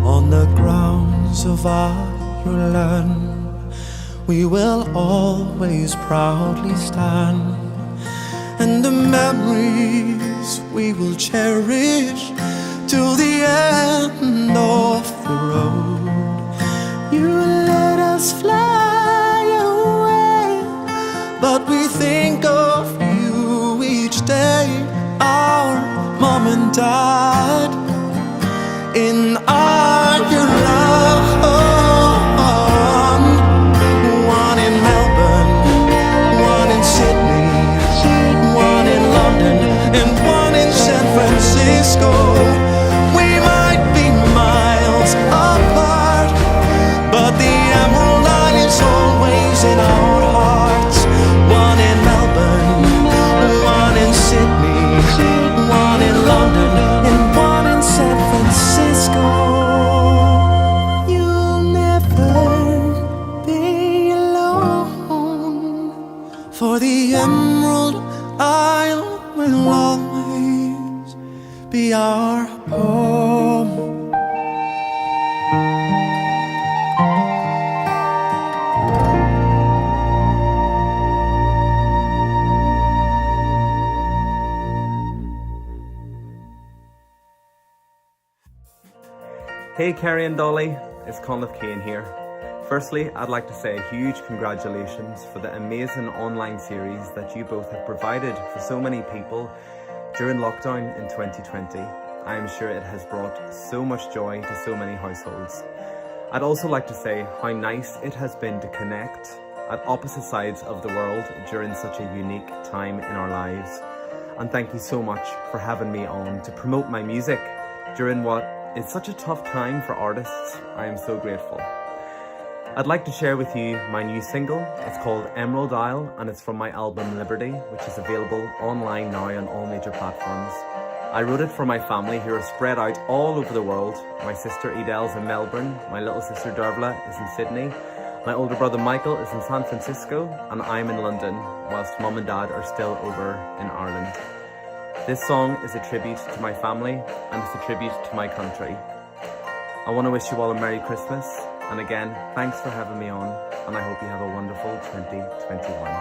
On the grounds of Ireland, we will always proudly stand, and the memories we will cherish till the end of the road. You let us fly away, but we think of you each day, our mom and dad in Ireland. One in Melbourne, one in Sydney, one in London, and one in San Francisco. We might be miles apart, but the Emerald Isle is always in our hearts. One in Melbourne, one in Sydney, one in London, and one in San Francisco. You'll never be alone, for the Emerald Isle will always be our home. Hey Kerrie and Dolly, it's Conleth Kane here. Firstly, I'd like to say a huge congratulations for the amazing online series that you both have provided for so many people during lockdown in 2020. I am sure it has brought so much joy to so many households. I'd also like to say how nice it has been to connect at opposite sides of the world during such a unique time in our lives. And thank you so much for having me on to promote my music during what is such a tough time for artists. I am so grateful. I'd like to share with you my new single. It's called Emerald Isle, and it's from my album Liberty, which is available online now on all major platforms. I wrote it for my family who are spread out all over the world. My sister Edel's in Melbourne, my little sister Dervla is in Sydney, my older brother Michael is in San Francisco, and I'm in London, whilst mum and dad are still over in Ireland. This song is a tribute to my family, and it's a tribute to my country. I want to wish you all a Merry Christmas, and again, thanks for having me on, and I hope you have a wonderful 2021.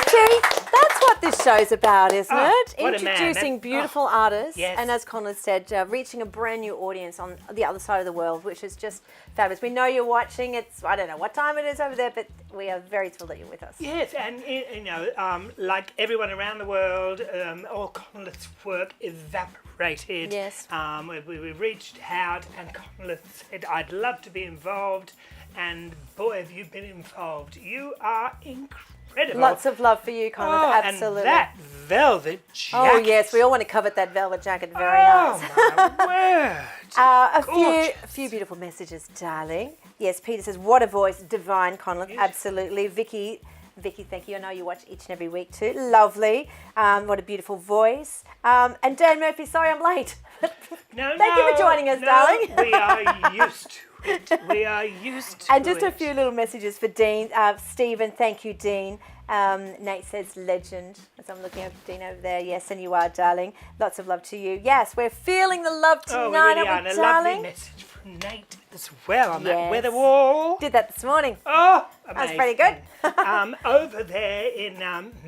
Terry, that's what this show's about, isn't it? what a man. Introducing beautiful artists, yes. and as Conleth said, reaching a brand new audience on the other side of the world, which is just fabulous. We know you're watching. It's, I don't know what time it is over there, but we are very thrilled that you're with us. Yes, and like everyone around the world, all Conleth's work evaporated. Yes. We reached out, and Conleth said, "I'd love to be involved," and boy, have you been involved! You are incredible. Lots of love for you, Conleth. Absolutely. And that velvet jacket. Oh yes, we all want to covet that velvet jacket. Very nice. Oh my word! A few beautiful messages, darling. Yes, Peter says, "What a voice, divine, Conleth." Yes. Absolutely. Vicky Vicky, thank you. I know you watch each and every week too. Lovely. What a beautiful voice. And Dan Murphy, sorry I'm late. Thank you for joining us, darling. We are used to it. We are used to it. And just a few little messages for Dean. Stephen, thank you, Dean. Nate says legend, as I'm looking at Dean over there. Yes, and you are, darling. Lots of love to you. Yes, we're feeling the love tonight, we really are. aren't we, And a darling? lovely message from Nate as well on that weather wall. Did that this morning. Oh, that was pretty good. Over there in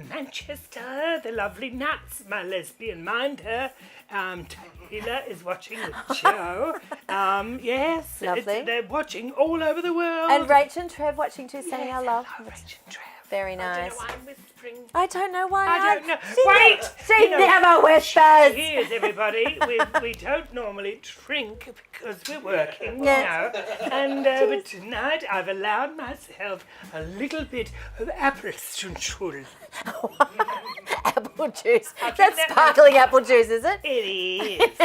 Manchester, the lovely Nuts, my lesbian minder, Taylor is watching with Joe. Yes, Lovely. They're watching all over the world. And Rachel and Trev watching too, sending our love. Rachel and Trev. Very nice. I don't know why I'm whispering. I don't know why. I don't know. Wait! She You know, never whispers. Cheers, everybody. We don't normally drink because we're working, Yes. you know. And but tonight I've allowed myself a little bit of apple juice. Apple juice. That's sparkling apple juice, is it? It is.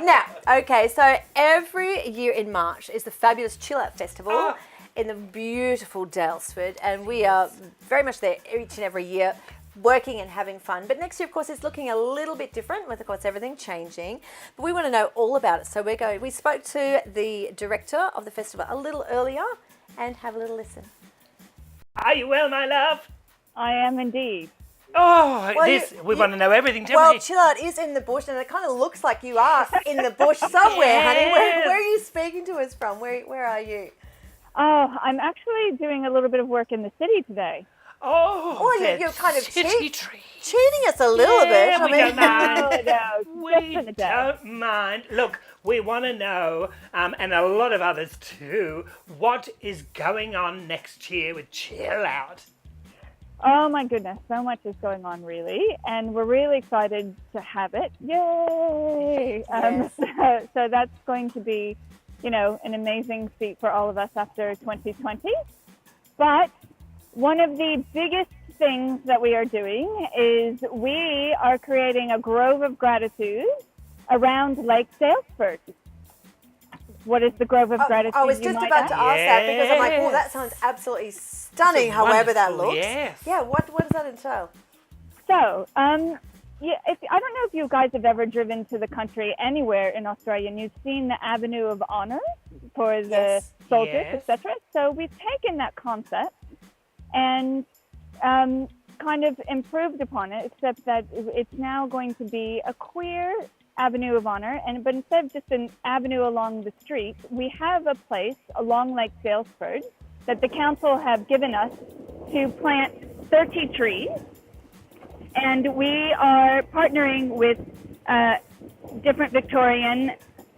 Now, okay, so every year in March is the fabulous ChillOut Festival in the beautiful Daylesford, and we are very much there each and every year working and having fun. But next year, of course, it's looking a little bit different with, of course, everything changing. But we want to know all about it. So we spoke to the director of the festival a little earlier and have a little listen. Are you well, my love? I am indeed. Oh, we want to know everything, don't Well, we? ChillOut is in the bush, and it kind of looks like you are in the bush somewhere, honey. Where are you speaking to us from? Where are you? Oh, I'm actually doing a little bit of work in the city today. Oh, you're kind of city cheating us a little bit. We don't mind. No, We don't mind. Look, we want to know, and a lot of others too, what is going on next year with ChillOut. Oh my goodness, so much is going on really, and we're really excited to have it. Yay! Yes. So that's going to be, an amazing feat for all of us after 2020. But one of the biggest things that we are doing is we are creating a grove of gratitude around Lake Daylesford. What is the grove of gratitude? I was just about to ask that because I'm like, oh, that sounds absolutely stunning, however that looks. Yes. Yeah, what does that entail? So, I don't know if you guys have ever driven to the country anywhere in Australia and you've seen the Avenue of Honour for the soldiers, etc. So we've taken that concept and kind of improved upon it, except that it's now going to be a queer Avenue of Honour, but instead of just an avenue along the street, we have a place along Lake Daylesford that the council have given us to plant 30 trees. And we are partnering with different Victorian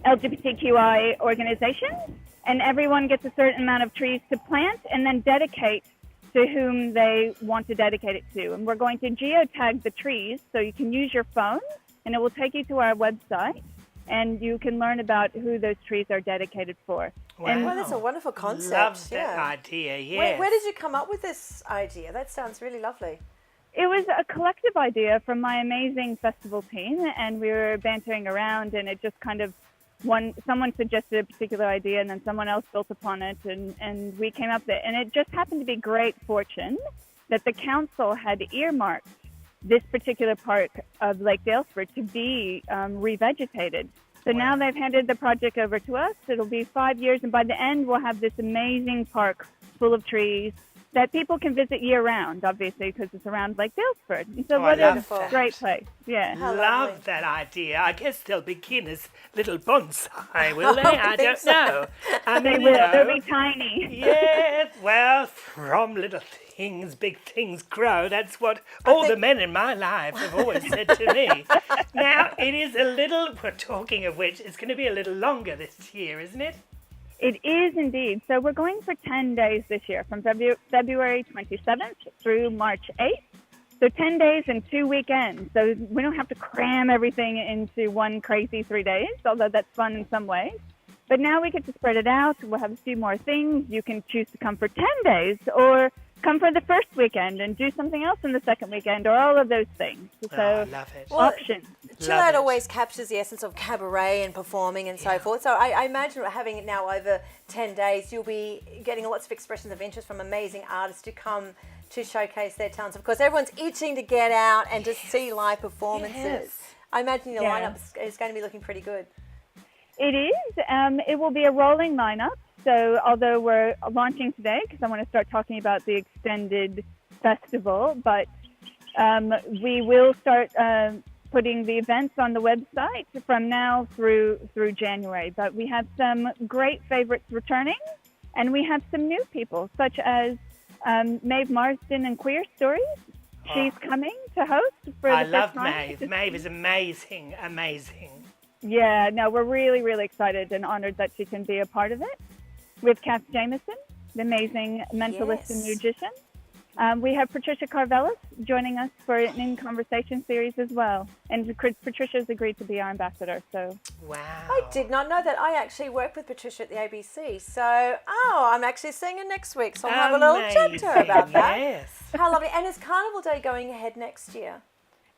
LGBTQI organizations, and everyone gets a certain amount of trees to plant and then dedicate to whom they want to dedicate it to. And we're going to geotag the trees so you can use your phone, and it will take you to our website, and you can learn about who those trees are dedicated for. Wow. And Well, that's a wonderful concept. Love that idea, yes. Where did you come up with this idea? That sounds really lovely. it was a collective idea from my amazing festival team, and we were bantering around, and it just kind of someone suggested a particular idea, and then someone else built upon it, and we came up with it. And it just happened to be great fortune that the council had earmarked this particular part of Lake Daylesford to be revegetated. So now they've handed the project over to us. It'll be 5 years, and by the end, we'll have this amazing park full of trees that people can visit year-round, obviously, because it's around Lake Daylesford. And so what a great place. Yeah. Love that idea. I guess they'll begin as little bonsai, will they? I don't know. I mean, They will. They'll be tiny. Yes, well, from little things, big things grow. That's what all the men in my life have always said to me. Now, it is a little, we're talking of which, it's going to be a little longer this year, isn't it? It is indeed. So we're going for 10 days this year, from February 27th through March 8th. So 10 days and 2 weekends. So we don't have to cram everything into one crazy 3 days, although that's fun in some ways. But now we get to spread it out. We'll have a few more things. You can choose to come for 10 days or come for the first weekend and do something else in the second weekend, or all of those things. So I love it. Options. ChillOut always captures the essence of cabaret and performing and so forth. So I imagine having it now over 10 days, you'll be getting lots of expressions of interest from amazing artists to come to showcase their talents. Of course, everyone's itching to get out and to see live performances. Yes. I imagine your lineup is going to be looking pretty good. It is. It will be a rolling lineup. So although we're launching today, because I want to start talking about the extended festival, but we will start putting the events on the website from now through January. But we have some great favorites returning, and we have some new people, such as Maeve Marsden and Queer Stories. She's coming to host for the first time. I love Maeve. Maeve is amazing, amazing. Yeah, no, we're really, really excited and honoured that she can be a part of it. With Cath Jamison, the amazing mentalist and musician. We have Patricia Carvelis joining us for an In Conversation series as well. And Patricia's agreed to be our ambassador. So wow. I did not know that. I actually work with Patricia at the ABC. So, I'm actually seeing her next week. So I'll have a little chat to her about that. Yes. How lovely. And is Carnival Day going ahead next year?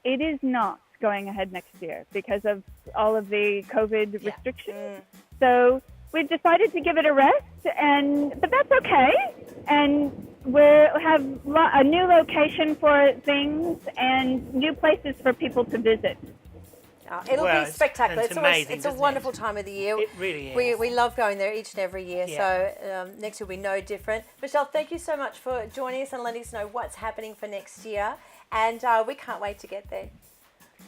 It is not going ahead next year because of all of the COVID restrictions. So we've decided to give it a rest, but that's okay. And we'll have a new location for things and new places for people to visit. It'll be spectacular. It's amazing, it's a wonderful time of the year. It really is. We love going there each and every year, Yeah. so next year will be no different. Michele, thank you so much for joining us and letting us know what's happening for next year. And we can't wait to get there.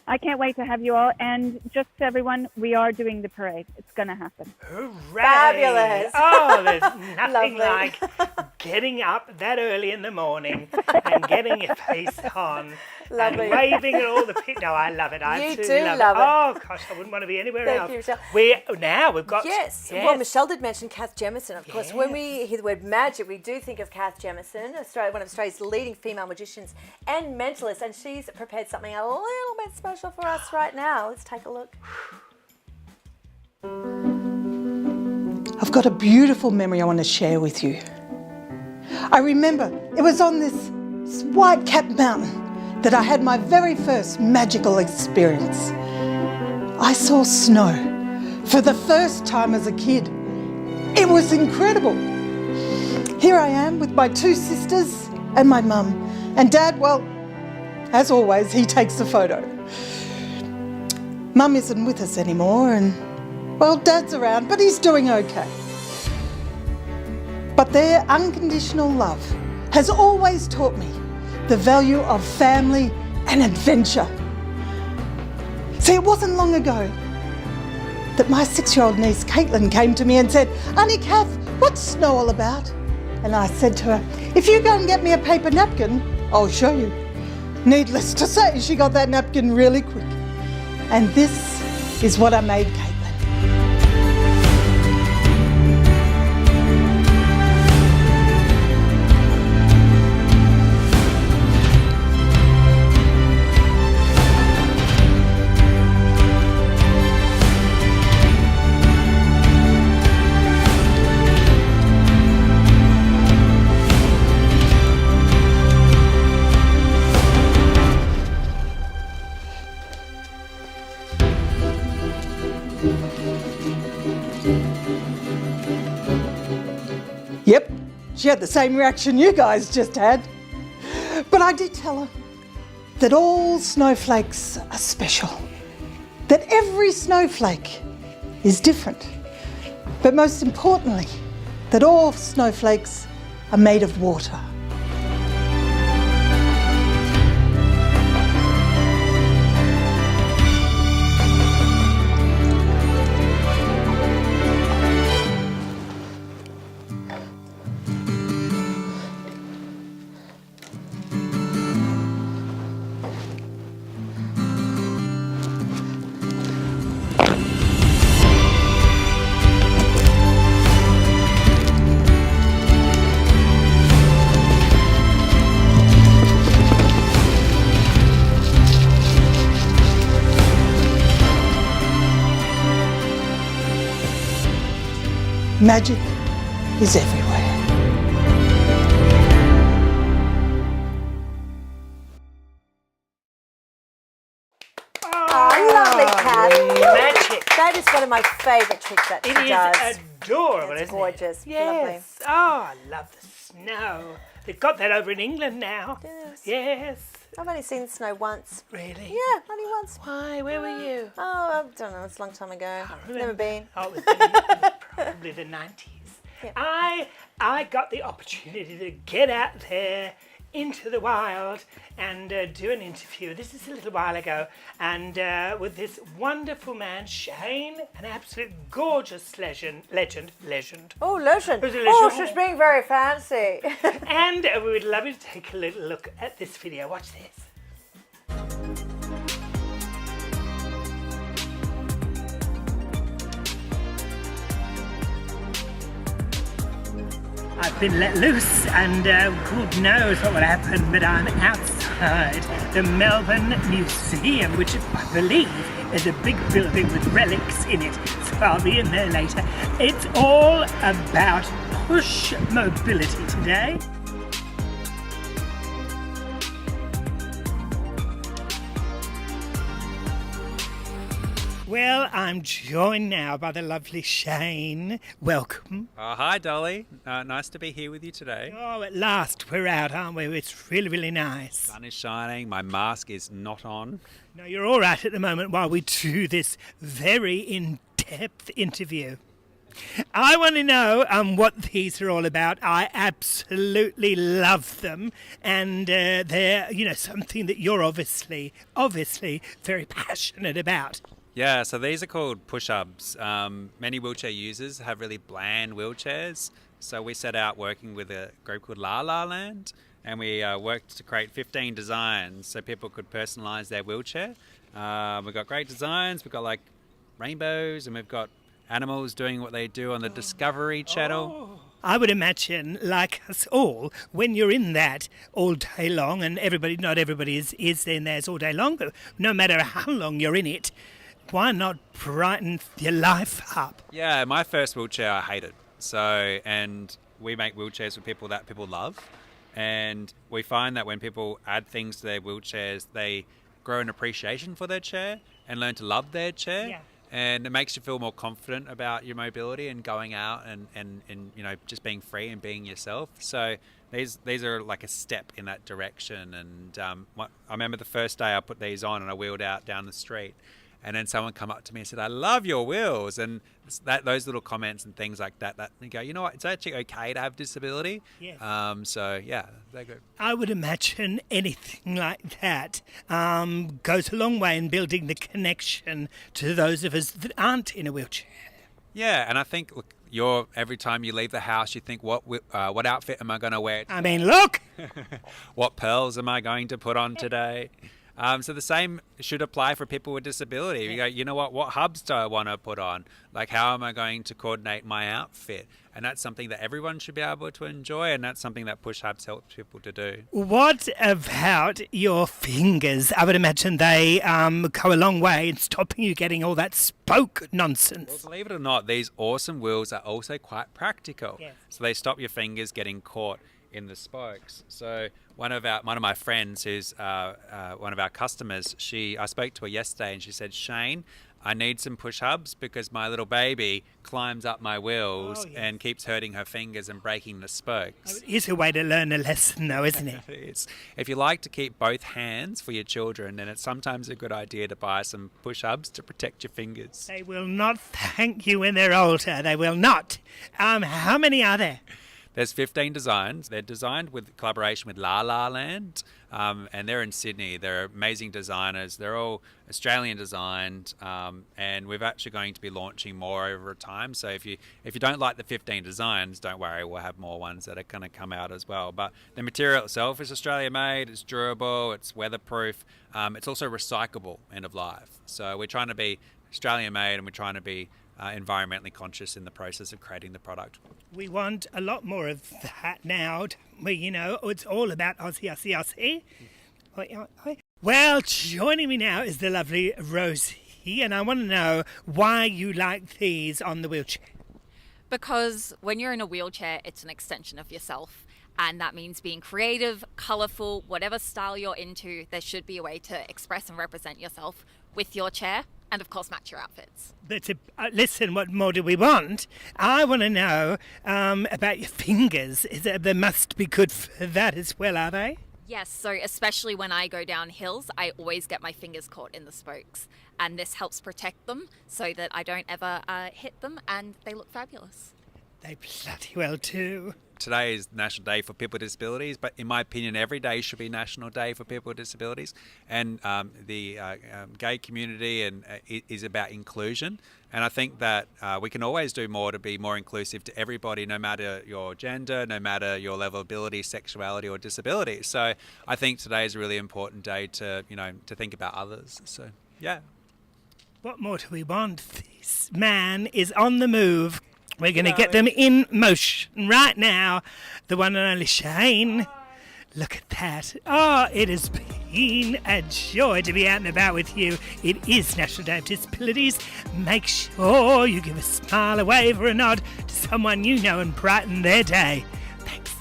I can't wait to have you all. And just to everyone, we are doing the parade. It's going to happen. Hooray! Fabulous. Oh, there's nothing Lovely. like getting up that early in the morning and getting your face on Lovely. and waving at all the people. No, I love it. I You absolutely do love love it. Oh, gosh, I wouldn't want to be anywhere Thank else. you, Michele. We've got... Yes. Well, Michele did mention Cath Jamison. Of course, when we hear the word magic, we do think of Cath Jamison, one of Australia's leading female magicians and mentalists, and she's prepared something a little bit special for us right now. Let's take a look. I've got a beautiful memory I want to share with you. I remember it was on this white-capped mountain that I had my very first magical experience. I saw snow for the first time as a kid. It was incredible. Here I am with my two sisters and my mum. And Dad, well, as always, he takes the photo. Mum isn't with us anymore and, well, Dad's around, but he's doing okay. But their unconditional love has always taught me the value of family and adventure. See, it wasn't long ago that my 6-year-old niece Caitlin came to me and said, "Auntie Cath, what's snow all about?" And I said to her, "If you go and get me a paper napkin, I'll show you." Needless to say, she got that napkin really quick. And this is what I made Caitlin. Yep, she had the same reaction you guys just had. But I did tell her that all snowflakes are special, that every snowflake is different, but most importantly, that all snowflakes are made of water. Magic is everywhere. lovely, Cath. Magic. That is one of my favourite tricks that she does. It is adorable, It's isn't gorgeous. it? Yes. Oh, I love the snow. They've got that over in England now. Yes. Yes. I've only seen snow once. Really? Yeah, only once. Why? Where were you? Oh, I don't know. It's a long time ago. Never been. Oh, it was probably the 90s. Yeah. I got the opportunity to get out there into the wild and do an interview. This is a little while ago, and with this wonderful man, Shane, an absolute gorgeous legend. Oh, legend. Who's a Oh, legend? she's being very fancy. And we would love you to take a little look at this video. Watch this. I've been let loose, and God knows what will happen, but I'm outside the Melbourne Museum, which I believe is a big building with relics in it, so I'll be in there later. It's all about push mobility today. Well, I'm joined now by the lovely Shane. Welcome. Hi, Dolly. Nice to be here with you today. Oh, at last we're out, aren't we? It's really, really nice. Sun is shining. My mask is not on. No, you're all right at the moment while we do this very in-depth interview. I want to know what these are all about. I absolutely love them, and they're, something that you're obviously very passionate about. Yeah, so these are called push-ups. Many wheelchair users have really bland wheelchairs, so we set out working with a group called La La Land, and we worked to create 15 designs so people could personalise their wheelchair. We've got great designs. We've got like rainbows, and we've got animals doing what they do on the Discovery Channel. I would imagine, like us all, when you're in that all day long, and not everybody is in theirs all day long, but no matter how long you're in it, why not brighten your life up? Yeah, my first wheelchair I hated. And we make wheelchairs for people that people love. And we find that when people add things to their wheelchairs, they grow an appreciation for their chair and learn to love their chair. Yeah. And it makes you feel more confident about your mobility and going out and just being free and being yourself. So these are like a step in that direction. And I remember the first day I put these on and I wheeled out down the street. And then someone come up to me and said, "I love your wheels." And those little comments and things like that you go, you know what, it's actually okay to have disability. Yes. So yeah, they're good. I would imagine anything like that goes a long way in building the connection to those of us that aren't in a wheelchair. Yeah, and I think, look, every time you leave the house, you think, what outfit am I going to wear? I mean, look! What pearls am I going to put on today? So the same should apply for people with disability. You go, you know what hubs do I want to put on? Like, how am I going to coordinate my outfit? And that's something that everyone should be able to enjoy, and that's something that push hubs help people to do. What about your fingers? I would imagine they go a long way in stopping you getting all that spoke nonsense. Well, believe it or not, these awesome wheels are also quite practical. Yes. So they stop your fingers getting caught in the spokes. So one of my friends, who's one of our customers, I spoke to her yesterday, and she said, "Shane, I need some push hubs because my little baby climbs up my wheels and keeps hurting her fingers and breaking the spokes." It's a way to learn a lesson, though, isn't it? It's, if you like to keep both hands for your children, then it's sometimes a good idea to buy some push hubs to protect your fingers. They will not thank you when they're older. They will not. How many are there? There's 15 designs. They're designed with collaboration with La La Land, and they're in Sydney. They're amazing designers. They're all Australian designed, and we're actually going to be launching more over time. So if you don't like the 15 designs, don't worry. We'll have more ones that are going to come out as well. But the material itself is Australian made. It's durable. It's weatherproof. It's also recyclable end of life. So we're trying to be Australian made, and we're trying to be environmentally conscious in the process of creating the product. We want a lot more of that now. It's all about Aussie. Well, joining me now is the lovely Rosie, and I want to know why you like these on the wheelchair. Because when you're in a wheelchair, it's an extension of yourself. And that means being creative, colourful, whatever style you're into, there should be a way to express and represent yourself with your chair. and of course match your outfits. But listen, what more do we want? I want to know about your fingers. They must be good for that as well, are they? Yes, so especially when I go down hills, I always get my fingers caught in the spokes, and this helps protect them so that I don't ever hit them, and they look fabulous. They bloody well do. Today is National Day for People with Disabilities, but in my opinion, every day should be National Day for People with Disabilities. And the gay community is about inclusion. And I think that we can always do more to be more inclusive to everybody, no matter your gender, no matter your level of ability, sexuality, or disability. So I think today is a really important day to think about others. So yeah. What more do we want? This man is on the move. We're going to get them in motion right now. The one and only Shane. Look at that. Oh, it has been a joy to be out and about with you. It is National Day of Disabilities. Make sure you give a smile, a wave, or a nod to someone you know and brighten their day. Thanks.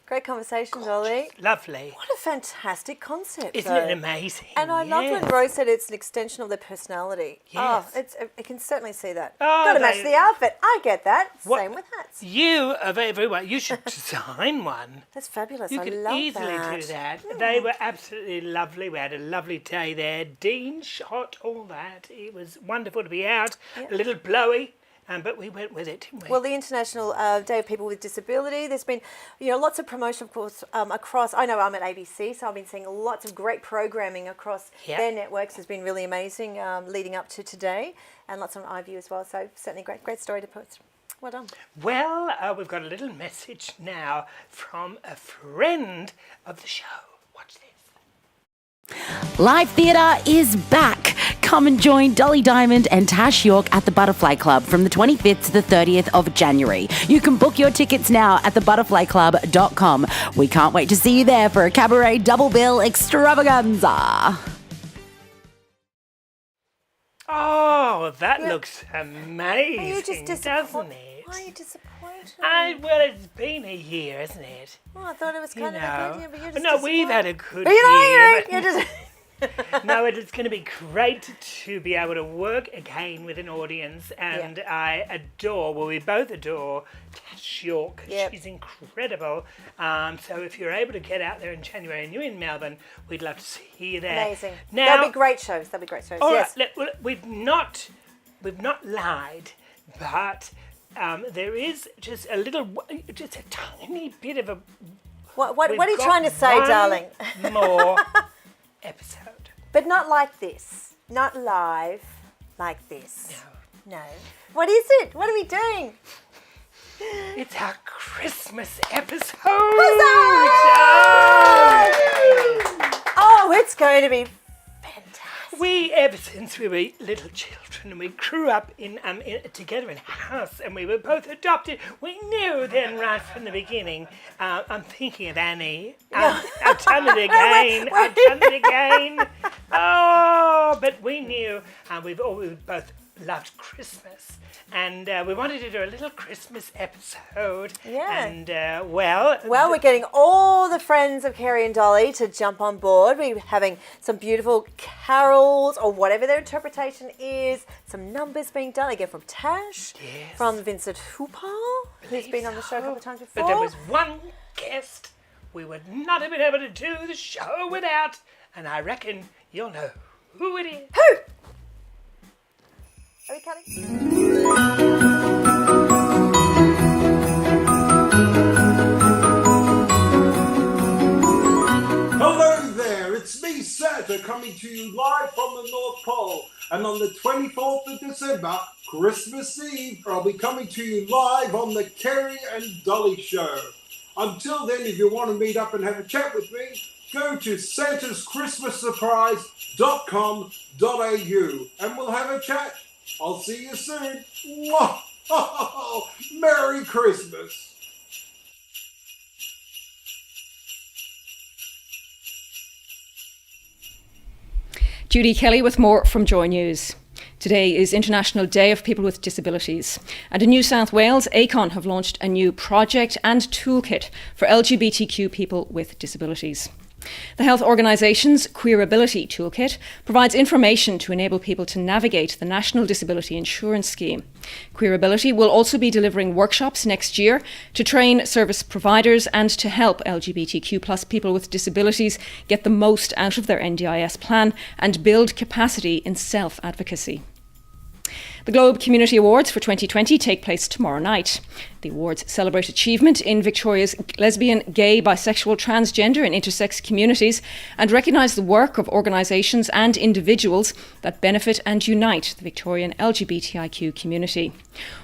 Great conversation, Dolly. Lovely. What a fantastic concept. Isn't it amazing? And I love when Rose said it's an extension of their personality. Yes. Oh, I can certainly see that. Oh, Got to match the outfit. I get that. What? Same with hats. You, of everyone, you should design one. That's fabulous. You I can love easily that. do that. They were absolutely lovely. We had a lovely day there. Dean shot all that. It was wonderful to be out. Yeah. A little blowy. But we went with it, didn't we? Well, the International Day of People with Disability, there's been, lots of promotion, of course, across. I know I'm at ABC, so I've been seeing lots of great programming across their networks. Has been really amazing leading up to today, and lots on iView as well. So certainly great story to put. Well done. Well, we've got a little message now from a friend of the show. Watch this. Live theatre is back. Come and join Dolly Diamond and Tash York at the Butterfly Club from the 25th to the 30th of January. You can book your tickets now at thebutterflyclub.com. We can't wait to see you there for a cabaret double bill extravaganza. Oh, that looks amazing, Are you just doesn't it? Why are you disappointed? Well, it's been a year, hasn't it? Oh, I thought it was kind of a good year, but you're just No, we've had a good But year. you're just... No, it's going to be great to be able to work again with an audience, and we both adore Tash York. Yep. She's incredible. So if you're able to get out there in January and you're in Melbourne, we'd love to see you there. Amazing. Now, That'll be great shows. All Yes. right, we've not lied, but there is just a tiny bit of a. What are you trying to say, darling? More episode. But not like this. Not live like this. No. What is it? What are we doing? It's our Christmas episode. Oh, it's going to be fantastic. Ever since we were little children, we grew up together in a house, and we were both adopted. We knew then right from the beginning. I'm thinking of Annie. I've done it again. I've done it again. Oh, but we knew. We both loved Christmas, and we wanted to do a little Christmas episode. Yeah. And well, we're getting all the friends of Kerrie and Dolly to jump on board. We're having some beautiful carols, or whatever their interpretation is. Some numbers being done again from Tash, from Vincent Hooper, who's been on the show a couple of times before. But there was one guest we would not have been able to do the show without, and I reckon you'll know who it is. Who? Are we cutting? Hello there, it's me, Santa, coming to you live from the North Pole. And on the 24th of December, Christmas Eve, I'll be coming to you live on the Kerrie and Dolly Show. Until then, if you want to meet up and have a chat with me, go to santaschristmassurprise.com.au and we'll have a chat. I'll see you soon. Mwah! Merry Christmas. Judy Kelly with more from Joy News. Today is International Day of People with Disabilities. And in New South Wales, ACON have launched a new project and toolkit for LGBTQ people with disabilities. The health organisation's Queerability Toolkit provides information to enable people to navigate the National Disability Insurance Scheme. Queerability will also be delivering workshops next year to train service providers and to help LGBTQ+ people with disabilities get the most out of their NDIS plan and build capacity in self-advocacy. The Globe Community Awards for 2020 take place tomorrow night. The awards celebrate achievement in Victoria's lesbian, gay, bisexual, transgender and intersex communities and recognise the work of organisations and individuals that benefit and unite the Victorian LGBTIQ community.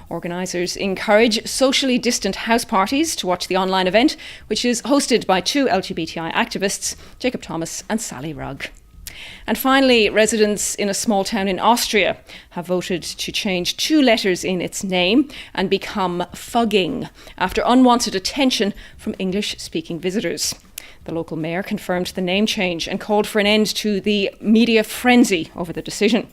Organisers encourage socially distant house parties to watch the online event, which is hosted by two LGBTI activists, Jacob Thomas and Sally Rugg. And finally, residents in a small town in Austria have voted to change two letters in its name and become Fugging after unwanted attention from English-speaking visitors. The local mayor confirmed the name change and called for an end to the media frenzy over the decision.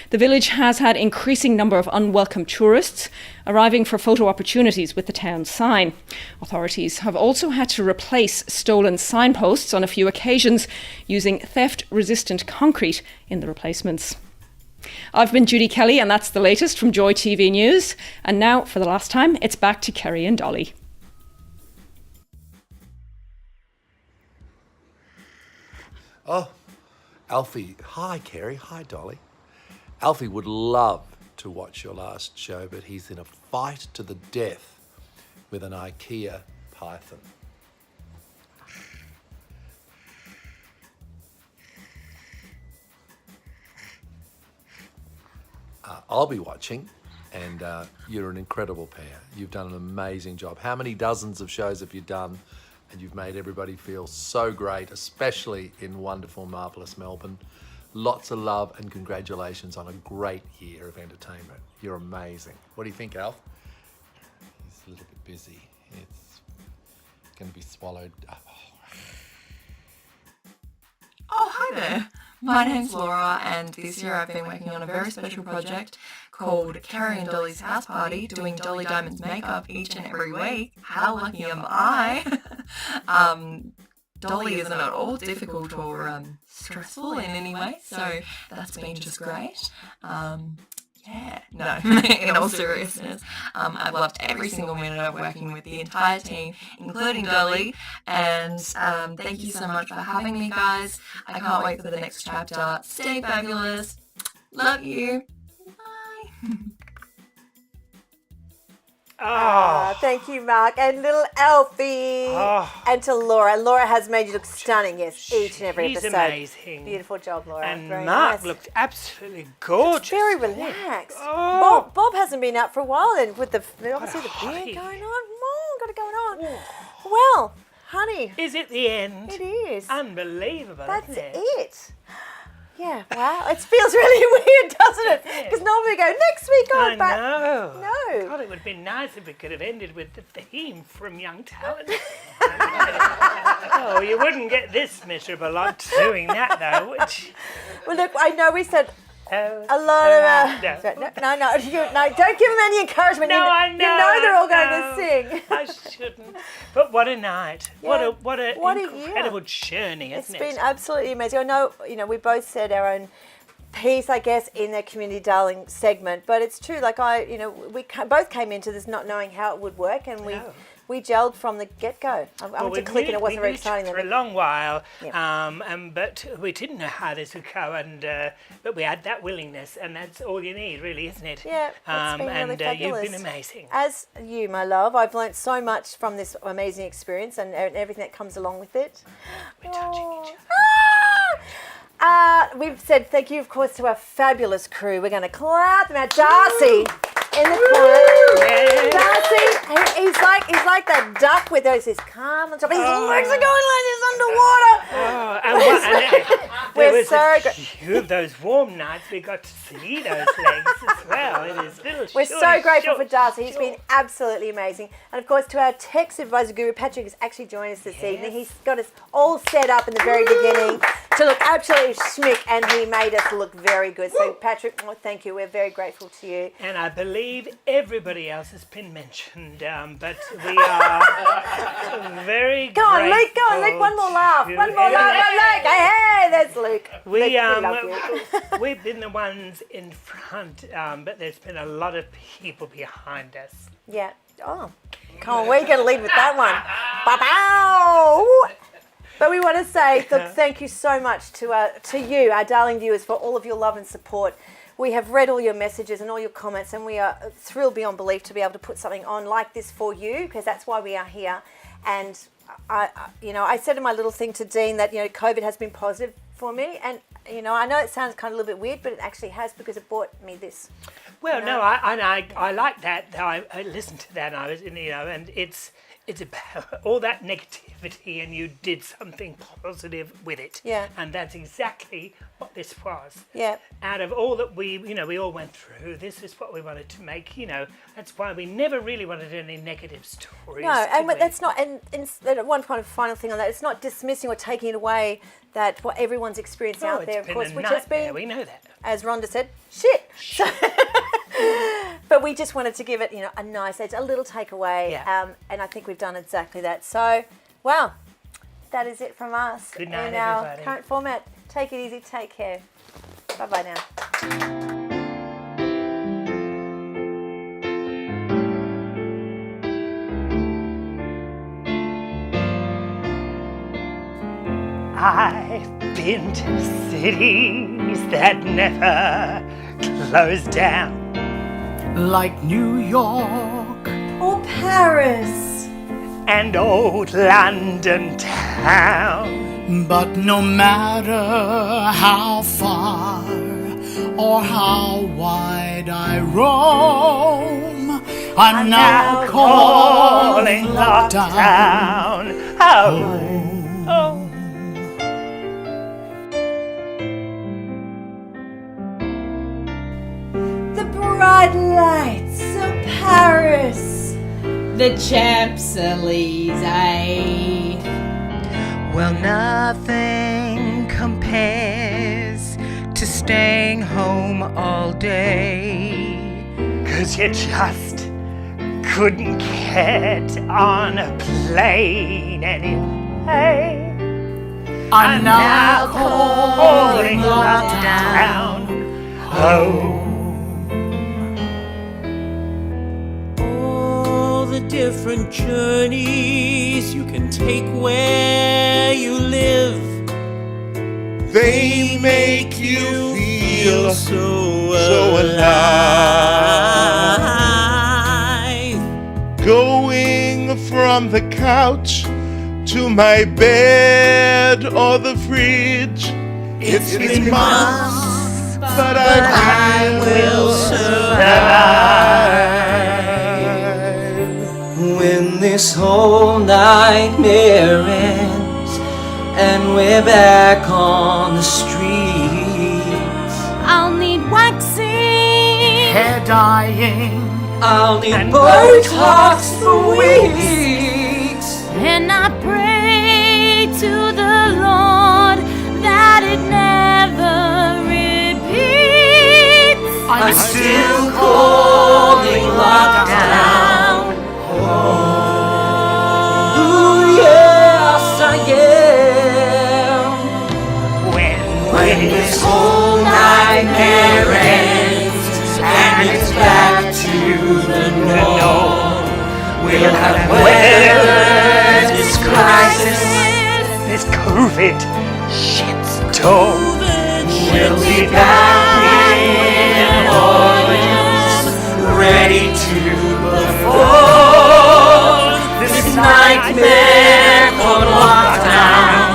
The village has had increasing number of unwelcome tourists arriving for photo opportunities with the town's sign. Authorities have also had to replace stolen signposts on a few occasions using theft-resistant concrete in the replacements. I've been Judy Kelly, and that's the latest from Joy TV News. And now, for the last time, it's back to Kerrie and Dolly. Oh, Alfie. Hi, Kerrie. Hi, Dolly. Alfie would love to watch your last show, but he's in a fight to the death with an IKEA python. I'll be watching, and you're an incredible pair. You've done an amazing job. How many dozens of shows have you done? And you've made everybody feel so great, especially in wonderful, marvellous Melbourne. Lots of love and congratulations on a great year of entertainment. You're amazing. What do you think, Alf? He's a little bit busy. It's going to be swallowed up. Oh, hi there. My name's Laura, and this year I've been working on a very special project called Kerrie and Dolly's House Party, doing Dolly Diamond's makeup each and every week. How lucky am I? Dolly isn't at all difficult or stressful in any way, so that's been just great. In all seriousness, I've loved every single minute of working with the entire team, including Dolly, and thank you so much for having me, guys. I can't wait for the next chapter. Stay fabulous. Love you. Bye. Thank you, Mark. And little Alfie. And to Laura. Laura has made you look stunning, yes, each and every She's episode. amazing. Beautiful job, Laura. And very Mark nice. looked absolutely gorgeous. Very relaxed. Oh. Bob hasn't been out for a while then with the obviously the hottie. beard going on. Got it going on. Well, honey. Is it the end? It is. Unbelievable, That's isn't it? it. Yeah, wow. It feels really weird, doesn't it? Because normally we go, next week on, but know. no. God, it would have been nice if we could have ended with the theme from Young Talent. Oh, you wouldn't get this miserable on doing that, though, would you? Well, look, I know we said a lot of... No, don't give them any encouragement. No, I You know they're all going to sing. I shouldn't. But what a night. Yeah. What a year. incredible journey, isn't It's been absolutely amazing. I know, we both said our own piece, I guess, in the Community Darling segment, but it's true, like we both came into this not knowing how it would work, and we gelled from the get-go. I went to click and it wasn't very exciting. For a long while, but we didn't know how this would go, but we had that willingness, and that's all you need, really, isn't it? Yeah, it's been really fabulous. You've been amazing. As you, my love, I've learnt so much from this amazing experience and everything that comes along with it. We're touching each other. We've said thank you, of course, to our fabulous crew. We're going to clap them out. Darcy in the corner. Yeah. Darcy, he's like that duck with those his calm and stuff. His legs are going like this underwater. There We're was so a good. few of those warm nights we got to see those legs as well. It is little We're short, so grateful short, for Darcy. He's been absolutely amazing. And of course, to our tech supervisor guru, Patrick, has actually joined us this evening. He's got us all set up in the very beginning to look absolutely schmick, and he made us look very good. So, Patrick, thank you. We're very grateful to you. And I believe everybody else has been mentioned, but we are very Go on, Luke. Go on, Luke. One more laugh. One more laugh. Luke. Hey, there's Luke. Luke, we love you. We've been the ones in front, but there's been a lot of people behind us. Yeah. Oh, come on. We're going to lead with that one. Ba-bow! But we want to say thank you so much to you, our darling viewers, for all of your love and support. We have read all your messages and all your comments, and we are thrilled beyond belief to be able to put something on like this for you, because that's why we are here. And I said in my little thing to Dean that COVID has been positive for me, and I know it sounds kind of a little bit weird, but it actually has, because it brought me this. Well, no, I like that. I listened to that, and I was, and it's about all that negativity, and you did something positive with it. Yeah. And that's exactly what this was. Yeah. Out of all that we all went through, this is what we wanted to make. That's why we never really wanted any negative stories. No, and that's not. And one kind of final thing on that, it's not dismissing or taking it away that what everyone's experiencing out there, of course, which has been, we know that, as Rhonda said, shit. But we just wanted to give it, a nice edge, a little takeaway, and I think we've done exactly that. So, wow, that is it from us. Good night, in our everybody. current format. Take it easy. Take care. Bye bye now. I've been to cities that never closed down. Like New York or Paris and old London town. But no matter how far or how wide I roam, I'm now calling lockdown home. The bright lights of Paris, the Champs-Elysees. Well, nothing compares to staying home all day. 'Cause you just couldn't get on a plane anyway. I'm now calling lockdown home. All the different journeys you can take where you live, They make you feel so alive. Going from the couch to my bed or the fridge. It's been months, but I will survive. When this whole nightmare ends and we're back on the streets, I'll need waxing, hair dyeing, I'll need Botox for weeks. and I pray to the Lord that it never repeats. I'm still calling lockdown home. Ooh, yes, I am. When this whole nightmare ends and it's back to the norm, we'll have weathered this crisis, this COVID shitstorm. We'll be back in Orleans, ready to perform this nightmare called lockdown.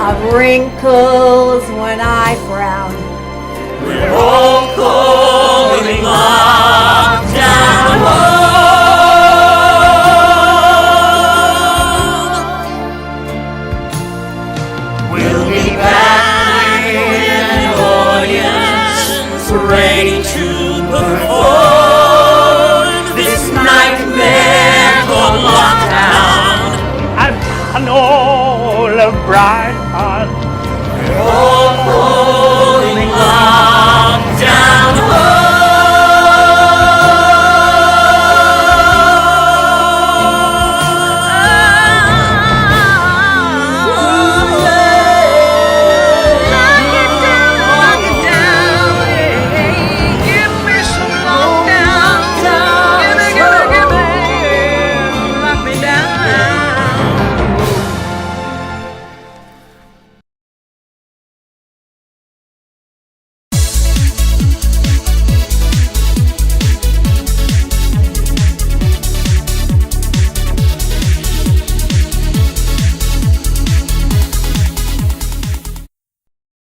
Of wrinkles when I frown. We're all calling lockdown home. We'll be back and all of bright